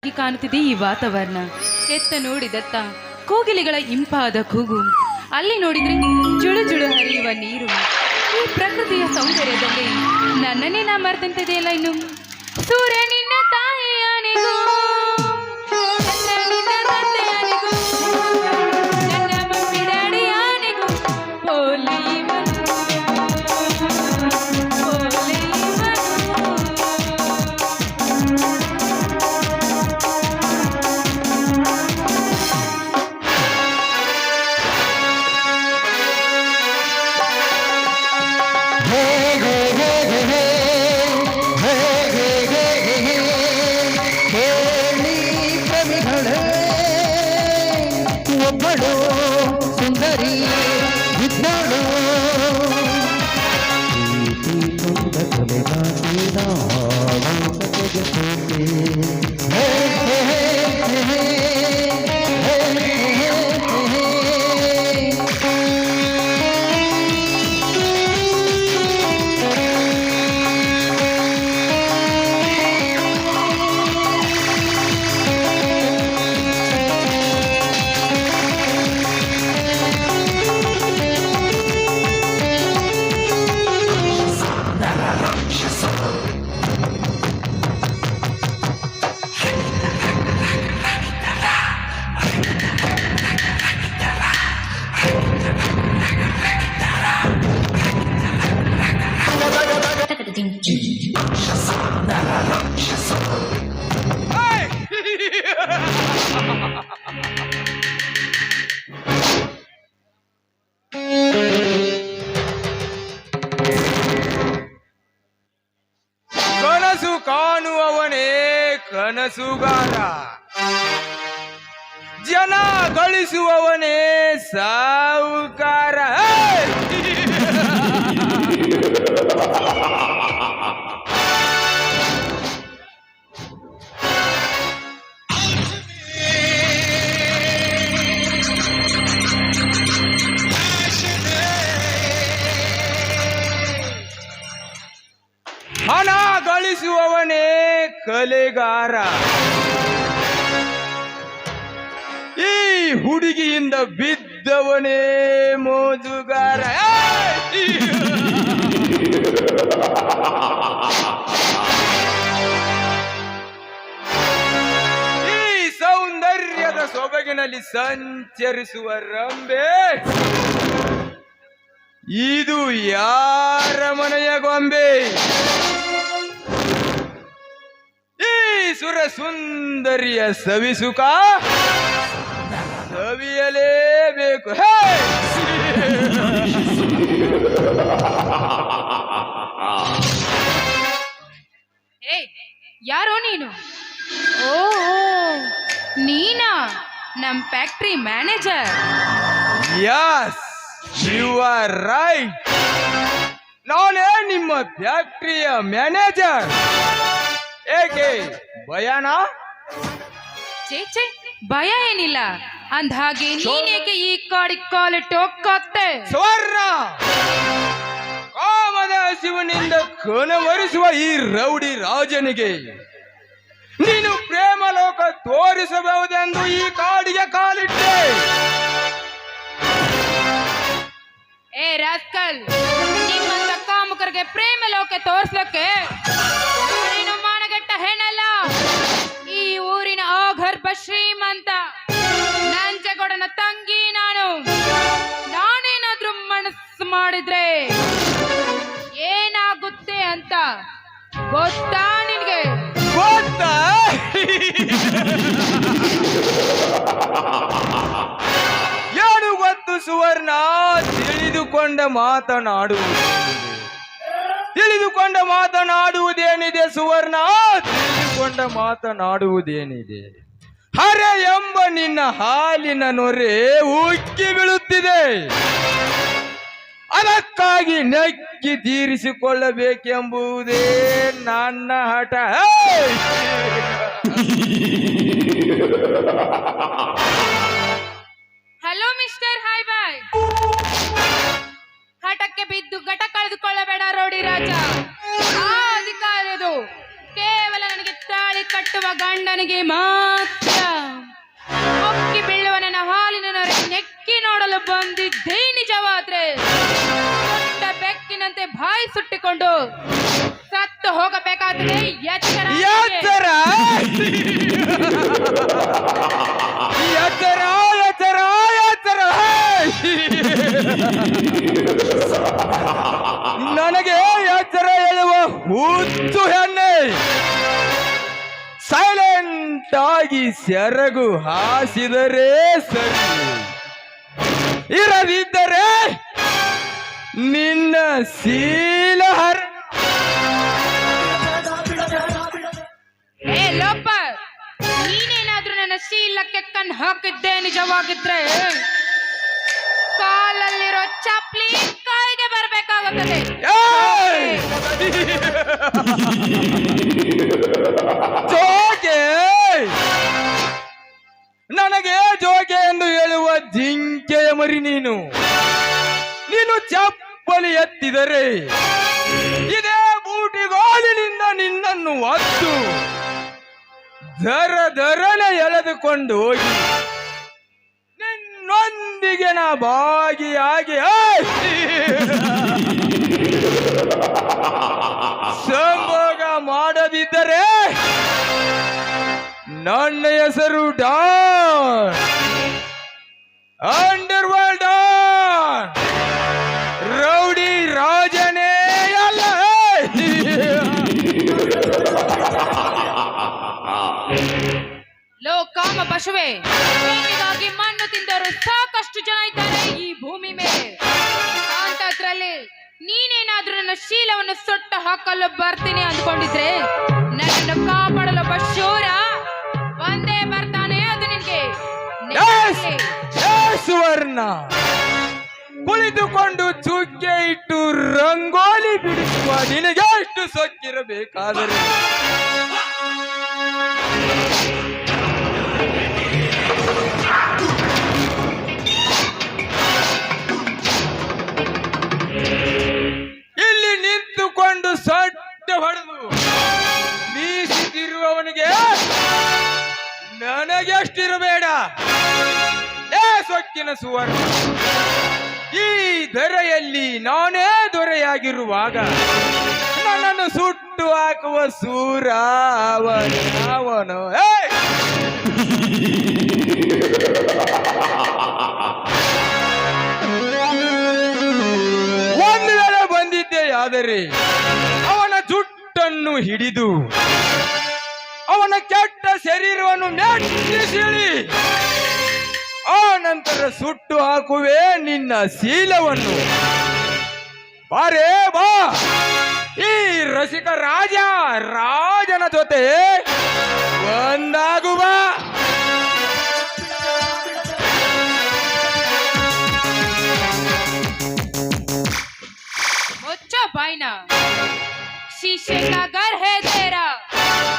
ಕಾಣುತ್ತಿದೆ ಈ ವಾತಾವರಣ. ಎತ್ತ ನೋಡಿದತ್ತ ಕೋಗಿಲೆಗಳ ಇಂಪಾದ ಕೂಗು, ಅಲ್ಲಿ ನೋಡಿದ್ರೆ ಜುಳು ಜುಳು ಹರಿಯುವ ನೀರು. ಈ ಪ್ರಕೃತಿಯ ಸೌಂದರ್ಯದಲ್ಲಿ ನನ್ನನ್ನೇ ನಾ ಮರೆತಂತಿದೆಯಲ್ಲ. ಇನ್ನು ಸೂರ್ಯ ನಿನ್ನ ತಾಯಿಯನಿಗೂ ನಿನ್ನ ತಂದೆಯನಿಗೂ ನನ್ನ ಮಮ್ಮಿ ಡ್ಯಾಡಿಯನಿಗೂ ಒಬ್ಬಳು ಸುಂದರಿ ಇದ್ದಳು ತುಂಬ ಕೊಲೆಗಾತಿನ ಕನಸು ಕಾಣುವವನೇ ಕನಸುಗಾರ, ಜನ ಗಳಿಸುವವನೇ ಸಾಹುಕಾರ. ಹಣ ಗಳಿಸುವವನೇ ಕಲೆಗಾರ, ಈ ಹುಡುಗಿಯಿಂದ ಬಿದ್ದವನೇ ಮೋಜುಗಾರ. ಈ ಸೌಂದರ್ಯದ ಸೊಬಗಿನಲ್ಲಿ ಸಂಚರಿಸುವ ರಂಬೆ, ಇದು ಯಾರ ಮನೆಯ ಗೊಂಬೆ? ಈ ಸುರ ಸುಂದರಿಯ ಸವಿಸುಖ ಸವಿಯಲೇಬೇಕು. ಯಾರೋ ನೀನು? ಓ ನೀನಾ ನಮ್ factory manager? Yes, you are right. ನಾನೇ ನಿಮ್ಮ ಫ್ಯಾಕ್ಟರಿಯ ಮ್ಯಾನೇಜರ್. ಏಕೆ ಭಯನಾ? ಚೇಚೆ, ಭಯ ಏನಿಲ್ಲ. ಅಂದ್ಹಾಗೆ ನೀನೇಕೆ ಈ ಕಾಡಿಗೆ ಕಾಲಿಟ್ಟು ಹೋಗ್ತೆ? ಸ್ವರ್ಣ, ಕಾಮದ ಹಸಿವಿನಿಂದ ಕನವರಿಸುವ ಈ ರೌಡಿ ರಾಜನಿಗೆ ನೀನು ಪ್ರೇಮ ಲೋಕ ತೋರಿಸಬಹುದೆಂದು ಈ ಕಾಡಿಗೆ ಕಾಲಿಟ್ಟೆ. ಏ ರಾಸ್ಕಲ್, ನಿಮ್ಮಂತ ಕಾಮುಕರಿಗೆ ಪ್ರೇಮ ಲೋಕ ತೋರ್ಸ್ಲಕ್ಕೆ ನೀನು ಮಾನಗೆಟ್ಟ ಹೆಣ್ಣಲ್ಲ. ಈ ಊರಿನ ಆಗರ್ಭ ಶ್ರೀಮಂತ ನಂಜಗೌಡನ ತಂಗಿ ನಾನು. ನಾನೇನಾದ್ರೂ ಮನಸ್ಸು ಮಾಡಿದ್ರೆ ಏನಾಗುತ್ತೆ ಅಂತ ಗೊತ್ತಾ ನಿನ್ಗೆ? ಗೊತ್ತಾ? ಏನು ಗೊತ್ತು ಸುವರ್ಣ? ತಿಳಿದುಕೊಂಡ ಮಾತನಾಡುವುದೇನಿದೆ ಸುವರ್ಣ? ತಿಳಿದುಕೊಂಡ ಮಾತನಾಡುವುದೇನಿದೆ? ಹರೆ ಎಂಬ ನಿನ್ನ ಹಾಲಿನ ನೊರೆ ಉಕ್ಕಿ ಬೀಳುತ್ತಿದೆ. ಅದಕ್ಕಾಗಿ ನಕ್ಕಿ ತೀರಿಸಿಕೊಳ್ಳಬೇಕೆಂಬುದೇ ನನ್ನ ಹಠ. ಹಲೋ ಮಿಸ್ಟರ್ ಹೈ ಬಾಯ್, ಹಠಕ್ಕೆ ಬಿದ್ದು ಘಟ ಕಳೆದುಕೊಳ್ಳಬೇಡ ರೋಡಿ ರಾಜ. ಆ ಅಧಿಕಾರದು ಕೇವಲ ನನಗೆ ತಾಳಿ ಕಟ್ಟುವ ಗಂಡನಿಗೆ ಮಾತ್ರ. ಒಕ್ಕಿ ಬೀಳುವ ನನ್ನ ಹಾಲಿನ ನೊರೆ ನೆಕ್ಕಿ ನೋಡಲು ಬಂದಿದ್ದೇ ನಿಜವಾದ್ರೆ ದೊಡ್ಡ ಬೆಕ್ಕಿನಂತೆ ಬಾಯಿ ಸುಟ್ಟಿಕೊಂಡು ಸತ್ತು ಹೋಗಬೇಕಾದ್ರೆ ಎಚ್ಚರ ಎಚ್ಚರ ಎಚ್ಚರ ಎಚ್ಚರ ಎಚ್ಚರ ನನಗೆ ಎಚ್ಚರ ಹೇಳುವ ಹುಚ್ಚು ಹೆಣ್ಣೆ, ಸೈಲೆಂಟ್ ಆಗಿ ಸೆರಗು ಹಾಸಿದರೆ ಸರಿ, ಇರದಿದ್ದರೆ ನಿನ್ನ ಶೀಲಹರ. ಏ ಲೋಪ, ನೀನೇನಾದ್ರೂ ನನ್ನ ಶೀಲಕ್ಕೆ ಕಣ್ಣು ಹಾಕಿದ್ದೆ ನಿಜವಾಗಿದ್ರೆ ಕಾಲಲ್ಲಿರೋ ಚಪ್ಲಿ ಕೈಗೆ ಬರಬೇಕಾಗುತ್ತದೆ. ಜೋಗೆ, ನನಗೆ ಜೋಗೆ ಎಂದು ಹೇಳುವ ಜಿಂಕೆಯ ಮರಿ ನೀನು. ನೀನು ಚಪ್ಪಲಿ ಎತ್ತಿದರೆ ಇದೇ ಬೂಟಿಗೋಲಿನಿಂದ ನಿನ್ನನ್ನು ಒತ್ತು ದರನೆ ಎಳೆದುಕೊಂಡು ಹೋಗಿ ನಿನ್ನೊಂದಿಗೆ ನಾ ಭಾಗಿಯಾಗಿ ಸಂಭೋಗ ಮಾಡದಿದ್ದರೆ ನನ್ನ ಹೆಸರು Don, under world Don, rowdy ರಾಜನೇ ಅಲ್ಲ. ಲೋ ಕಾಮ ಪಶುವೆ, ಹೀಗಾಗಿ ಮಣ್ಣು ತಿಂದವರು ಸಾಕಷ್ಟು ಜನ ಇದ್ದಾರೆ ಈ ಭೂಮಿ ಮೇಲೆ. ಅಂತದ್ರಲ್ಲಿ ನೀನೇನಾದ್ರೂ ನನ್ನ ಶೀಲವನ್ನು ಸೊಟ್ಟ ಹಾಕಲು ಬರ್ತೀನಿ ಅಂದ್ಕೊಂಡಿದ್ರೆ ನನ್ನನ್ನು ಕಾಪಾಡಲು ಒಬ್ಬ ಶೂರ ಒಂದೇ ಬರ್ತಾನೆ. ಅದು ನಿನ್ಗೆ ನೆನಪಿರ್ಲಿ. ಸುವರ್ಣ, ಕುಳಿತುಕೊಂಡು ಚುಕ್ಕೆ ಇಟ್ಟು ರಂಗೋಲಿ ಬಿಡಿಸುವ ನಿನಗೆ ಎಷ್ಟು ಸೊಕ್ಕಿರಬೇಕಾದರೆ ಇಲ್ಲಿ ನಿಂತುಕೊಂಡು ಸೊಟ್ಟ ಹೊಡೆದು ಮೀಸಿದಿರುವವನಿಗೆ ನನಗೆಷ್ಟಿರಬೇಡ. ಏ ಸೊಕ್ಕಿನ ಸುವರ್ಣ, ಈ ಧರೆಯಲ್ಲಿ ನಾನೇ ದೊರೆಯಾಗಿರುವಾಗ ನನ್ನನ್ನು ಸುಟ್ಟು ಹಾಕುವ ಸೂರ ಅವನು. ಒಂದು ವೇಳೆ ಬಂದಿದ್ದೆ ಆದರೆ ಅವನ ಜುಟ್ಟನ್ನು ಹಿಡಿದು ಅವನ ಕೆಟ್ಟ ಶರೀರವನ್ನು ಮೆಟ್ಟಿಸಿಳಿ ಆ ನಂತರ ಸುಟ್ಟು ಹಾಕುವೆ ನಿನ್ನ ಶೀಲವನ್ನು. ಬಾರೇ ಬಾ, ಈ ರಸಿಕ ರಾಜನ ಜೊತೆ ಒಂದಾಗುವ. मुच्छो बाइना, शीशे का घर है तेरा,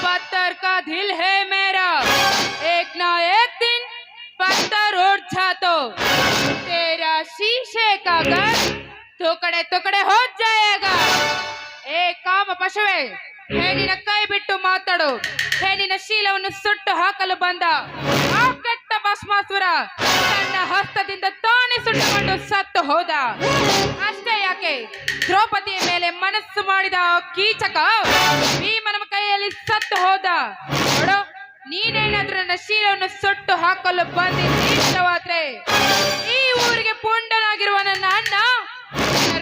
पत्थर का दिल है मेरा, एक ना एक दिन पत्थर उठ जा तो तेरा शीशे का घर टुकड़े टुकड़े हो जाएगा. ए काम ಪಶುವೆ, ಹೆಣ್ಣಿನ ಕೈ ಬಿಟ್ಟು ಮಾತಾಡು. ಹೆಣ್ಣಿನ ಶೀಲವನ್ನು ಸುಟ್ಟು ಹಾಕಲು ಬಂದ ಆ ಕೆಟ್ಟ ಭಸ್ಮಾಸುರ ತನ್ನ ಹಸ್ತದಿಂದ ತಾನೇ ಸುಟ್ಟುಕೊಂಡು ಸತ್ತು ಹೋದ. ಅಷ್ಟೇ ಯಾಕೆ, ದ್ರೌಪದಿಯ ಮೇಲೆ ಮನಸ್ಸು ಮಾಡಿದ ಕೀಚಕ ಭೀಮನ ಕೈಯಲ್ಲಿ ಸತ್ತು ಹೋದ. ನೋಡು, ನೀನೇನಾದ್ರೂ ನನ್ನ ಶೀಲವನ್ನು ಸುಟ್ಟು ಹಾಕಲು ಬಂದಿದ್ದವಾದ್ರೆ ಈ ಊರಿಗೆ ಪುಂಡನಾಗಿರುವ ನನ್ನ ಅಣ್ಣ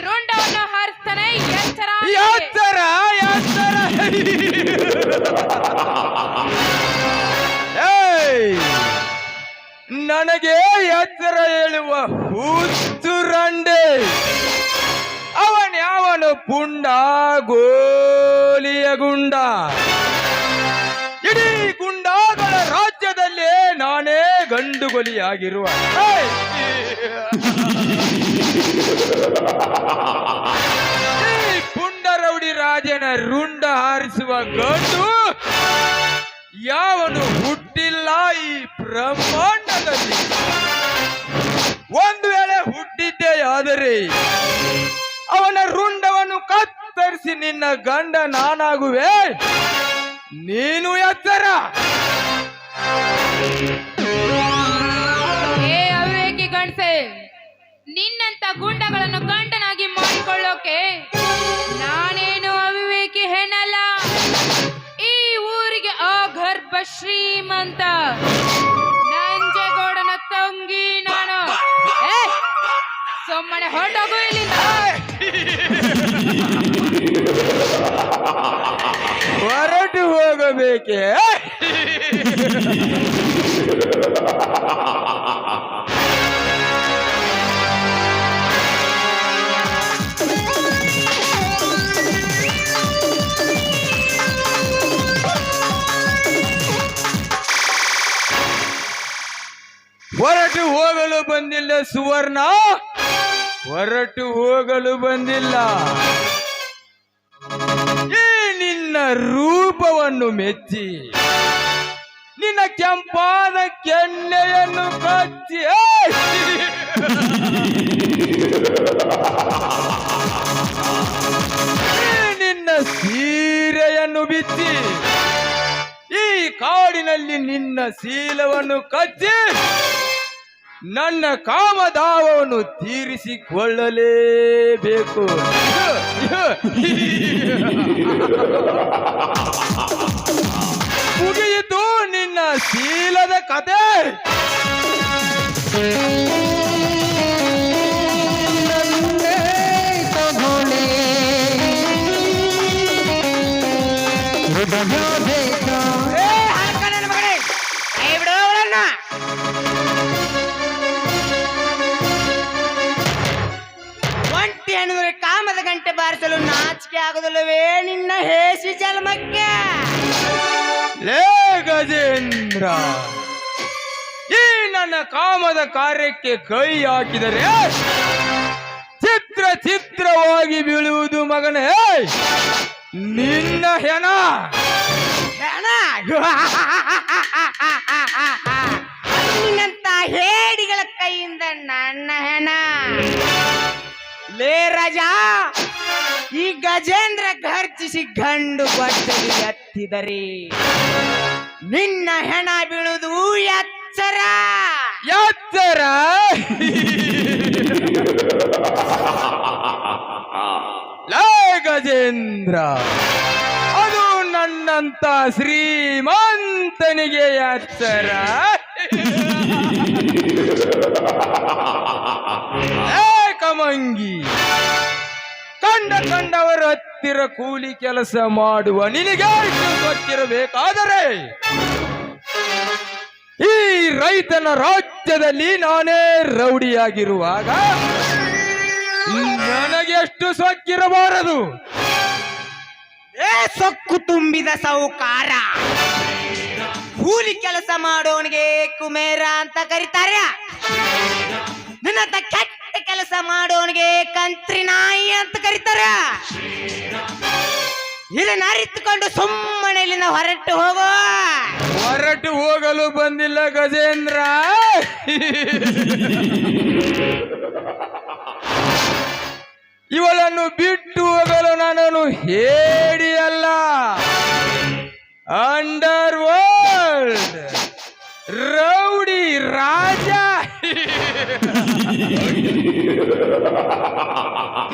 ರುಂಡವನ್ನು ಹಾರಿಸ್ತಾನೆ. ಎಚ್ಚರ ಎಚ್ಚರ ಎಚ್ಚರ. ನನಗೆ ಎಚ್ಚರ ಹೇಳುವ ಹುಚ್ಚು ರಂಡೆ, ಅವನ್ಯಾವನು ಪುಂಡ ಗೋಲಿಯ ಗುಂಡ. ಇಡೀ ಗುಂಡಾಗಳ ರಾಜ್ಯದಲ್ಲೇ ನಾನೇ ಗಂಡುಗೊಲಿಯಾಗಿರುವ ಈ ಪುಂಡ ರೌಡಿ ರಾಜನ ರುಂಡ ಹಾರಿಸುವ ಗಂಡು ಯಾವನು ಹುಟ್ಟಿಲ್ಲ ಈ ಬ್ರಹ್ಮಾಂಡದಲ್ಲಿ. ಒಂದು ವೇಳೆ ಹುಟ್ಟಿದ್ದೇ ಆದರೆ ಅವನ ರುಂಡವನ್ನು ಕತ್ತರಿಸಿ ನಿನ್ನ ಗಂಡ ನಾನಾಗುವೆ. ನೀನು ಎತ್ತರ. ಏ ಅವಿವೇಕಿ ಗಂಡ್ಸೆ, ನಿನ್ನಂತ ಗುಂಡಗಳನ್ನು ಗಂಡನಾಗಿ ಮಾಡಿಕೊಳ್ಳೋಕೆ ನಾನೇನು ಅವಿವೇಕಿ ಹೆಣ್ಣಲ್ಲ. ಈ ಊರಿಗೆ ಆ ಗರ್ಭ ಶ್ರೀಮಂತ ನಂಜೇಗೌಡನ ತಂಗಿ ನಾನು. ಸುಮ್ಮನೆ ಹೊರಟೋಗು ಇಲ್ಲಿಂದ. ಹೊರಟು ಹೋಗಬೇಕೆ? ಹೊರಟು ಹೋಗಲು ಬಂದಿಲ್ಲ ಸುವರ್ಣ, ಹೊರಟು ಹೋಗಲು ಬಂದಿಲ್ಲ. ಈ ನಿನ್ನ ರೂಪವನ್ನು ಮೆಚ್ಚಿ ನಿನ್ನ ಕೆಂಪಾದ ಕೆನ್ನೆಯನ್ನು ಕಚ್ಚಿ ಈ ನಿನ್ನ ಸೀರೆಯನ್ನು ಬಿಚ್ಚಿ ಈ ಕಾಡಿನಲ್ಲಿ ನಿನ್ನ ಶೀಲವನ್ನು ಕಚ್ಚಿ ನನ್ನ ಕಾಮದಾವವನ್ನು ತೀರಿಸಿಕೊಳ್ಳಲೇಬೇಕು. ಮುಗಿಯಿತು ನಿನ್ನ ಶೀಲದ ಕತೆ. ನನ್ನೇ ತಗೊಳ್ಳಿ ಹೃದಯ ಬೇಕಾ? ಒಂಟಿ ಅನ್ನುವ ಕಾಮದ ಗಂಟೆ ಬಾರಿಸಲು ನಾಚಿಕೆ ಆಗುದಿಲ್ಲವೇ ನಿನ್ನ ಹೇಸಿ ಜನ್ಮಕ್ಕೆ? ಲೇ ಗಜೇಂದ್ರ, ಈ ನನ್ನ ಕಾಮದ ಕಾರ್ಯಕ್ಕೆ ಕೈ ಹಾಕಿದರೆ ಚಿತ್ರವಾಗಿ ಬೀಳುವುದು ಮಗನೇ ನಿನ್ನ ಹೆಣ. ಹೆಣ? ನಿನ್ನಂತ ಹೇಡಿಗಳ ಕೈಯಿಂದ ನನ್ನ ಹೆಣ? ಲೇ ರಾಜ, ಈ ಗಜೇಂದ್ರ ಗರ್ಜಿಸಿ ಗಂಡು ಬಟ್ಟಲು ಎತ್ತಿದರೆ ನಿನ್ನ ಹೆಣ ಬೀಳುವುದು ಎಚ್ಚರ. ಎತ್ತರ ಲೇ ಗಜೇಂದ್ರ, ಅದು ನನ್ನಂತ ಶ್ರೀಮಂತನಿಗೆ ಎತ್ತರ. ಕಮಂಗಿ, ಕಂಡವರ ಹತ್ತಿರ ಕೂಲಿ ಕೆಲಸ ಮಾಡುವ ನಿನಗೆ ಗೊತ್ತಿರಬೇಕಾದರೆ ಈ ರೈತನ ರಾಜ್ಯದಲ್ಲಿ ನಾನೇ ರೌಡಿಯಾಗಿರುವಾಗ ನನಗೆ ಎಷ್ಟು ಸೊಕ್ಕಿರಬಾರದು. ಏ ಸೊಕ್ಕು ತುಂಬಿದ ಸೌಕಾರ, ಕೂಲಿ ಕೆಲಸ ಮಾಡೋನಿಗೆ ಕುಮೇರ ಅಂತ ಕರೀತಾರೆ. ನಿನ್ನಂತ ಕೆಟ್ಟ ಕೆಲಸ ಮಾಡೋನಿಗೆ ಕಂತ್ರಿ ನಾಯಿ ಅಂತ ಕರೀತಾರ. ಇದನ್ನ ಅರಿತುಕೊಂಡು ಸುಮ್ಮನೆ ಇಲ್ಲಿಂದ ಹೊರಟು ಹೋಗೋ. ಹೊರಟು ಹೋಗಲು ಬಂದಿಲ್ಲ ಗಜೇಂದ್ರ. ಇವಳನ್ನು ಬಿಟ್ಟು ಹೋಗಲು ನಾನು ಹೇಡಿಯಲ್ಲ, ಅಂಡರ್ ವರ್ಲ್ಡ್ ರೌಡಿ ರಾಜ.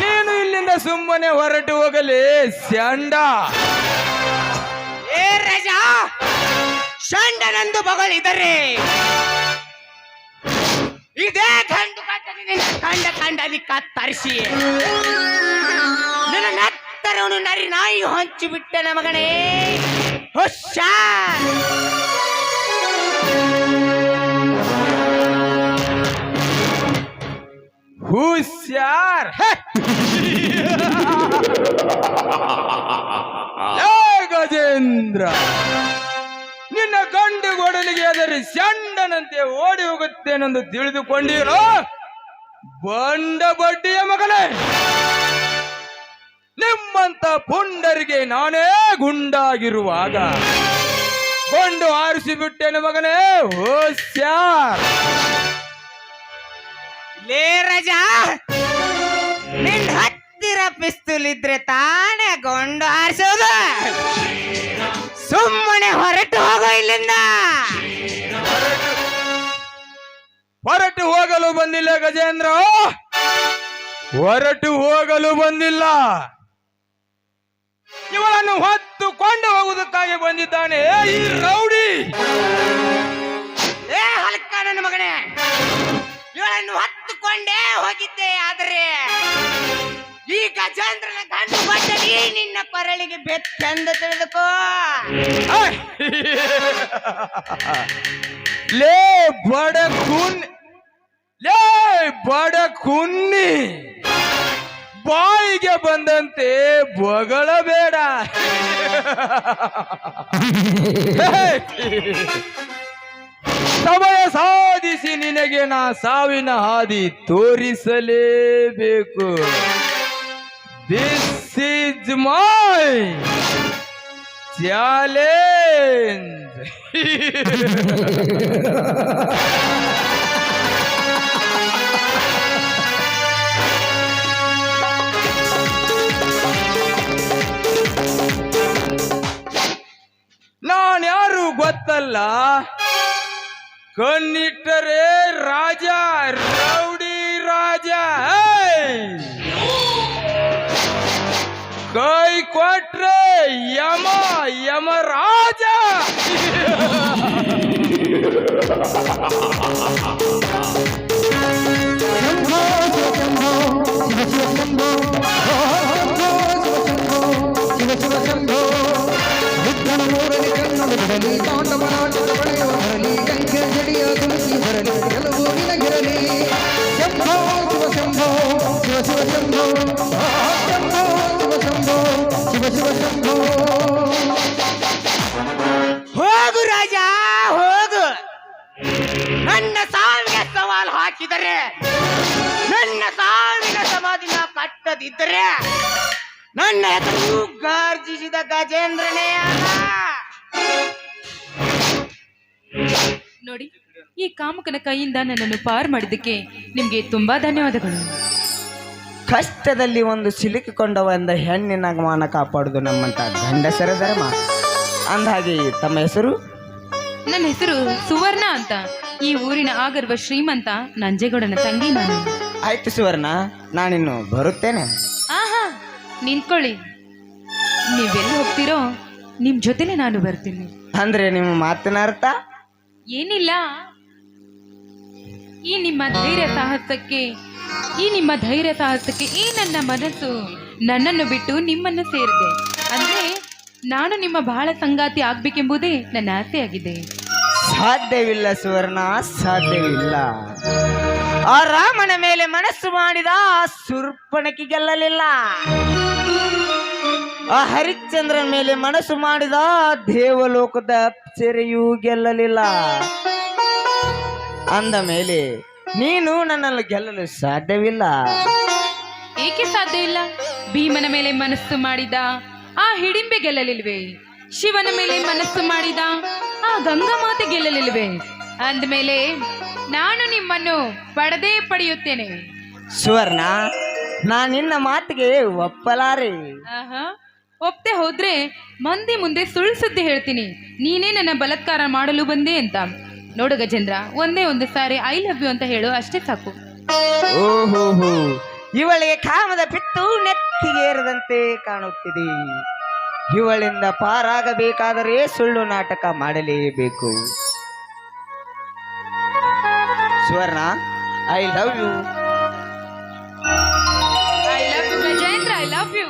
ನೀನು ಇಲ್ಲಿಂದ ಸುಮ್ಮನೆ ಹೊರಟು ಹೋಗಲಿ ಸ್ಯಾಂಡ. ಏ ರಾಜ, ಷಂಡನೆಂದು ಬಗಳಿದರೆ ಇದೇ ಗಂಡು ಕಂಡಲಿ ಕತ್ತರಿಸಿ ನನ್ನ ನೆತ್ತರವನು ನರಿ ನಾಯಿ ಹೊಂಚಿ ಬಿಟ್ಟನ ಮಗನೇ. ಹುಷಾರ್. ಹುಷಾರ್. ಗಜೇಂದ್ರ, ನಿನ್ನ ಗಂಡು ಗೊಡಲಿಗೆ ಅದರಿ ಚಂಡನಂತೆ ಓಡಿ ಹೋಗುತ್ತೇನೆಂದು ತಿಳಿದುಕೊಂಡಿರೋ ಬಂಡ ಬಡ್ಡಿಯ ಮಗನೇ. ನಿಮ್ಮಂತ ಪುಂಡರಿಗೆ ನಾನೇ ಗುಂಡಾಗಿರುವಾಗ ಕೊಂಡು ಆರಿಸಿಬಿಟ್ಟೇನೆ ಮಗನೇ. ಹುಷಾರ್. ಲೇ ರಾಜ, ನಿನ್ ಹತ್ತಿರ ಪಿಸ್ತೂಲ್ ಇದ್ರೆ ತಾನೇ ಗೊಂಡು ಹಾರಿಸೋದು. ಸುಮ್ಮನೆ ಹೊರಟು ಹೋಗೋ ಇಲ್ಲಿಂದ. ಹೊರಟು ಹೋಗಲು ಬಂದಿಲ್ಲ ಗಜೇಂದ್ರ, ಹೊರಟು ಹೋಗಲು ಬಂದಿಲ್ಲ. ಇವಳನ್ನು ಹೊತ್ತುಕೊಂಡು ಹೋಗುವುದಕ್ಕಾಗಿ ಬಂದಿದ್ದಾನೆ ಈ ರೌಡಿ. ಏ ಹಲ್ಕ ನನ್ನ ಮಗನೇ, ಇವಳನ್ನು ಹೊತ್ತುಕೊಂಡೇ ಹೋಗಿದ್ದೆ. ಆದರೆ ಈ ಗಜೇಂದ್ರನ ಗಂಡು ಬಟ್ಟಲಿ ನಿನ್ನ ಪರಳಿಗೆ ಬೆತ್ತೆಂದು ತಿಳಿದುಕೋ. ಲೇ ಬಡ ಕುನ್, ಲೇ ಬಡ ಕುನ್ನಿ, ಬಾಯಿಗೆ ಬಂದಂತೆ ಬೊಗಳಬೇಡ. ಸಮಯ ಸಾಧಿಸಿ ನಿನಗೆ ನಾ ಸಾವಿನ ಹಾದಿ ತೋರಿಸಲೇಬೇಕು. This is my challenge. ನಾನ್ಯಾರು ಗೊತ್ತಲ್ಲ, ಕಣ್ಣಿಟ್ಟರೆ ರಾಜ, ರೌಡಿ ರಾಜ. ಕೈ ಕೊಟ್ರೆ ಯಮ, ಯಮರಾಜ. ಶಂಭೋ ಶಂಭೋ ಶಿವ ಶಿವ ಶಂಭೋ, ಶಿವ ಶಿವ ಶಂಭೋ. ವಿಘ್ನ ಮೂರಲಿ ಕನ್ನಡ ಬಿಡಲಿ, ತಾಂಡವನಾಟದ ಬಳೆಯುವ ಬರಲಿ, ಕಂಕೆ ಜಡಿಯ ತುಳಸಿ ಬರಲಿ, ಕೆಲವು ನಿನಗಿರಲಿ. ಶಂಭೋ ಶಿವ ಶಂಭೋ, ಶಿವ ಶಿವ ಶಂಭೋ, ಶಂಭೋ ಶಿವ ಶಂಭೋ, ಶಿವ ಶಿವ ಶಂಭೋ. ಹೋಗು ರಾಜ ಹೋಗು. ನನ್ನ ಸಾವಿಗೆ ಸವಾಲು ಹಾಕಿದರೆ, ನನ್ನ ಸಾವಿನ ಸಮಾಧಿನ ಕಟ್ಟದಿದ್ದರೆ ನನ್ನ ಹೆಸರು ಗಾರ್ಜಿಸಿದ ಗಜೇಂದ್ರನೇ ಅಲ್ಲ. ನೋಡಿ, ಈ ಕಾಮಕನ ಕೈಯಿಂದ ನನ್ನನ್ನು ಪಾರು ಮಾಡಿದ್ದಕ್ಕೆ ನಿಮ್ಗೆ ತುಂಬಾ ಧನ್ಯವಾದಗಳು. ಕಷ್ಟದಲ್ಲಿ ಒಂದು ಸಿಲುಕಿಕೊಂಡ ಒಂದು ಹೆಣ್ಣಿನ ಮಾನ ಕಾಪಾಡುದು ನಮ್ಮಂತ ಗಂಡಸರ ಧರ್ಮ. ಅಂದಹಾಗೆ ತಮ್ಮ ಹೆಸರು? ನನ್ನ ಹೆಸರು ಸುವರ್ಣ ಅಂತ. ಈ ಊರಿನ ಆಗರ್ವ ಶ್ರೀಮಂತ ನಂಜೇಗೌಡನ ತಂಗಿ ನಾನು. ಆಯ್ತು ಸುವರ್ಣ, ನಾನಿನ್ನು ಬರುತ್ತೇನೆ. ಆಹಾ, ನಿಂತ್ಕೊಳ್ಳಿ. ನೀವೆಲ್ಲಿ ಹೋಗ್ತೀರೋ ನಿಮ್ ಜೊತೆನೆ ನಾನು ಬರ್ತೀನಿ. ಅಂದ್ರೆ ನಿಮ್ಮ ಮಾತಿನ ಅರ್ಥ? ಏನಿಲ್ಲ, ಈ ನಿಮ್ಮ ಧೈರ್ಯ ಸಾಹಸಕ್ಕೆ ಈ ನನ್ನ ಮನಸ್ಸು ನನ್ನನ್ನು ಬಿಟ್ಟು ನಿಮ್ಮನ್ನು ಸೇರಿದೆ. ಅಂದ್ರೆ ನಾನು ನಿಮ್ಮ ಬಹಳ ಸಂಗಾತಿ ಆಗ್ಬೇಕೆಂಬುದೇ ನನ್ನ ಆಸೆಯಾಗಿದೆ. ಸಾಧ್ಯವಿಲ್ಲ ಸುವರ್ಣ, ಸಾಧ್ಯವಿಲ್ಲ. ಆ ರಾಮನ ಮೇಲೆ ಮನಸ್ಸು ಮಾಡಿದ ಶೂರ್ಪಣಖಿ ಗೆಲ್ಲಲಿಲ್ಲ. ಆ ಹರಿಶ್ಚಂದ್ರನ ಮೇಲೆ ಮನಸ್ಸು ಮಾಡಿದ ದೇವಲೋಕದ ಅಪ್ಸರೆಯೂ ಗೆಲ್ಲಲಿಲ್ಲ. ಅಂದ ಮೇಲೆ ನೀನು ನನ್ನನ್ನು ಗೆಲ್ಲಲು ಸಾಧ್ಯವಿಲ್ಲ. ಏಕೆ ಸಾಧ್ಯವಿಲ್ಲ? ಭೀಮನ ಮೇಲೆ ಮನಸ್ಸು ಮಾಡಿದ ಆ ಹಿಡಿಂಬೆ ಗೆಲ್ಲಲಿಲ್ವೇ? ಶಿವನ ಮೇಲೆ ಮನಸ್ಸು ಮಾಡಿದ ಆ ಗಂಗಾ ಮಾತೆ ಗೆಲ್ಲಲಿಲ್ವೇ? ಅಂದಮೇಲೆ ನಾನು ನಿಮ್ಮನ್ನು ಪಡೆಯುತ್ತೇನೆ. ಸುವರ್ಣ, ನಾನು ನಿನ್ನ ಮಾತಿಗೆ ಒಪ್ಪಲಾರೆ. ಆಹಾ, ಒಪ್ಪದೆ ಹೋದ್ರೆ ಮಂದಿ ಮುಂದೆ ಸುಳ್ಳು ಸುದ್ದಿ ಹೇಳ್ತೀನಿ, ನೀನೇ ನನ್ನ ಬಲಾತ್ಕಾರ ಮಾಡಲು ಬಂದೆ ಅಂತ. ನೋಡು ಗಜೇಂದ್ರ, ಒಂದೇ ಒಂದು ಸಾರಿ ಐ ಲವ್ ಯು ಅಂತ ಹೇಳು, ಅಷ್ಟೇ ಸಾಕು. ಓಹೋ, ಇವಳಿಗೆ ಕಾಮದ ಪಿತ್ತು ನೆತ್ತಿಗೇರದಂತೆ ಕಾಣುತ್ತಿದೆ. ಇವಳಿಂದ ಪಾರಾಗಬೇಕಾದರೆ ಸುಳ್ಳು ನಾಟಕ ಮಾಡಲೇಬೇಕು. Suvarna, I love you. I love you Gajendra, I love you.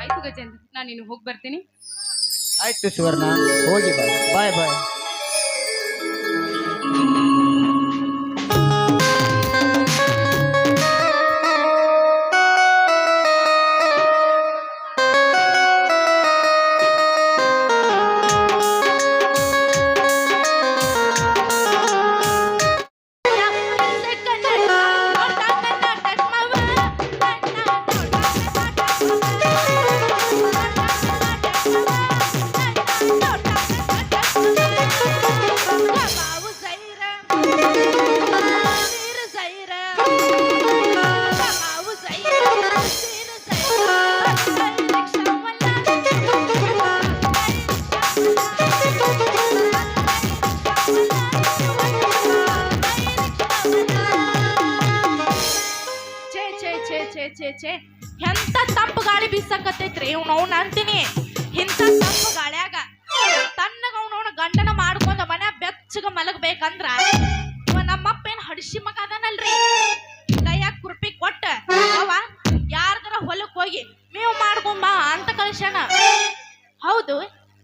ಆಯ್ತು ಗಜೇಂದ್ರ, ನಾನು ಇನ್ನು ಹೋಗಿ ಬರ್ತೀನಿ. ಆಯ್ತು ಸುವರ್ಣ, ಹೋಗಿ ಬಾಯ್ ಬಾಯ್ ಬಾಯ್. ಛೇ ಎಂತ ತಂಪು ಗಾಳಿ ಬೀಸಕತ್ತೈತ್ರಿ ಅವ್ನ ಅಂತೀನಿ. ಇಂಥ ತಂಪು ಗಾಳ್ಯಾಗ ತನ್ನಗ ಅವನವನ ಗಂಡನ ಮಾಡ್ಕೊಂಡ ಮನ್ಯಾಗ ಬೆಚ್ಚಗ ಮಲಗಬೇಕಂದ್ರ ನಮ್ಮಪ್ಪ ಏನ್ ಹಡಿಸಿ ಮಗ ಅದನಲ್ರಿ, ಕೈಯಾಗ ಕುರ್ಪಿ ಕೊಟ್ಟ ಅವ ಯಾರ್ದರ ಹೊಲಕ್ ಹೋಗಿ ಮೇವ್ ಮಾಡ್ಕೊಂಬ ಅಂತ ಕಳ್ಸ್ಯಾನ. ಹೌದು,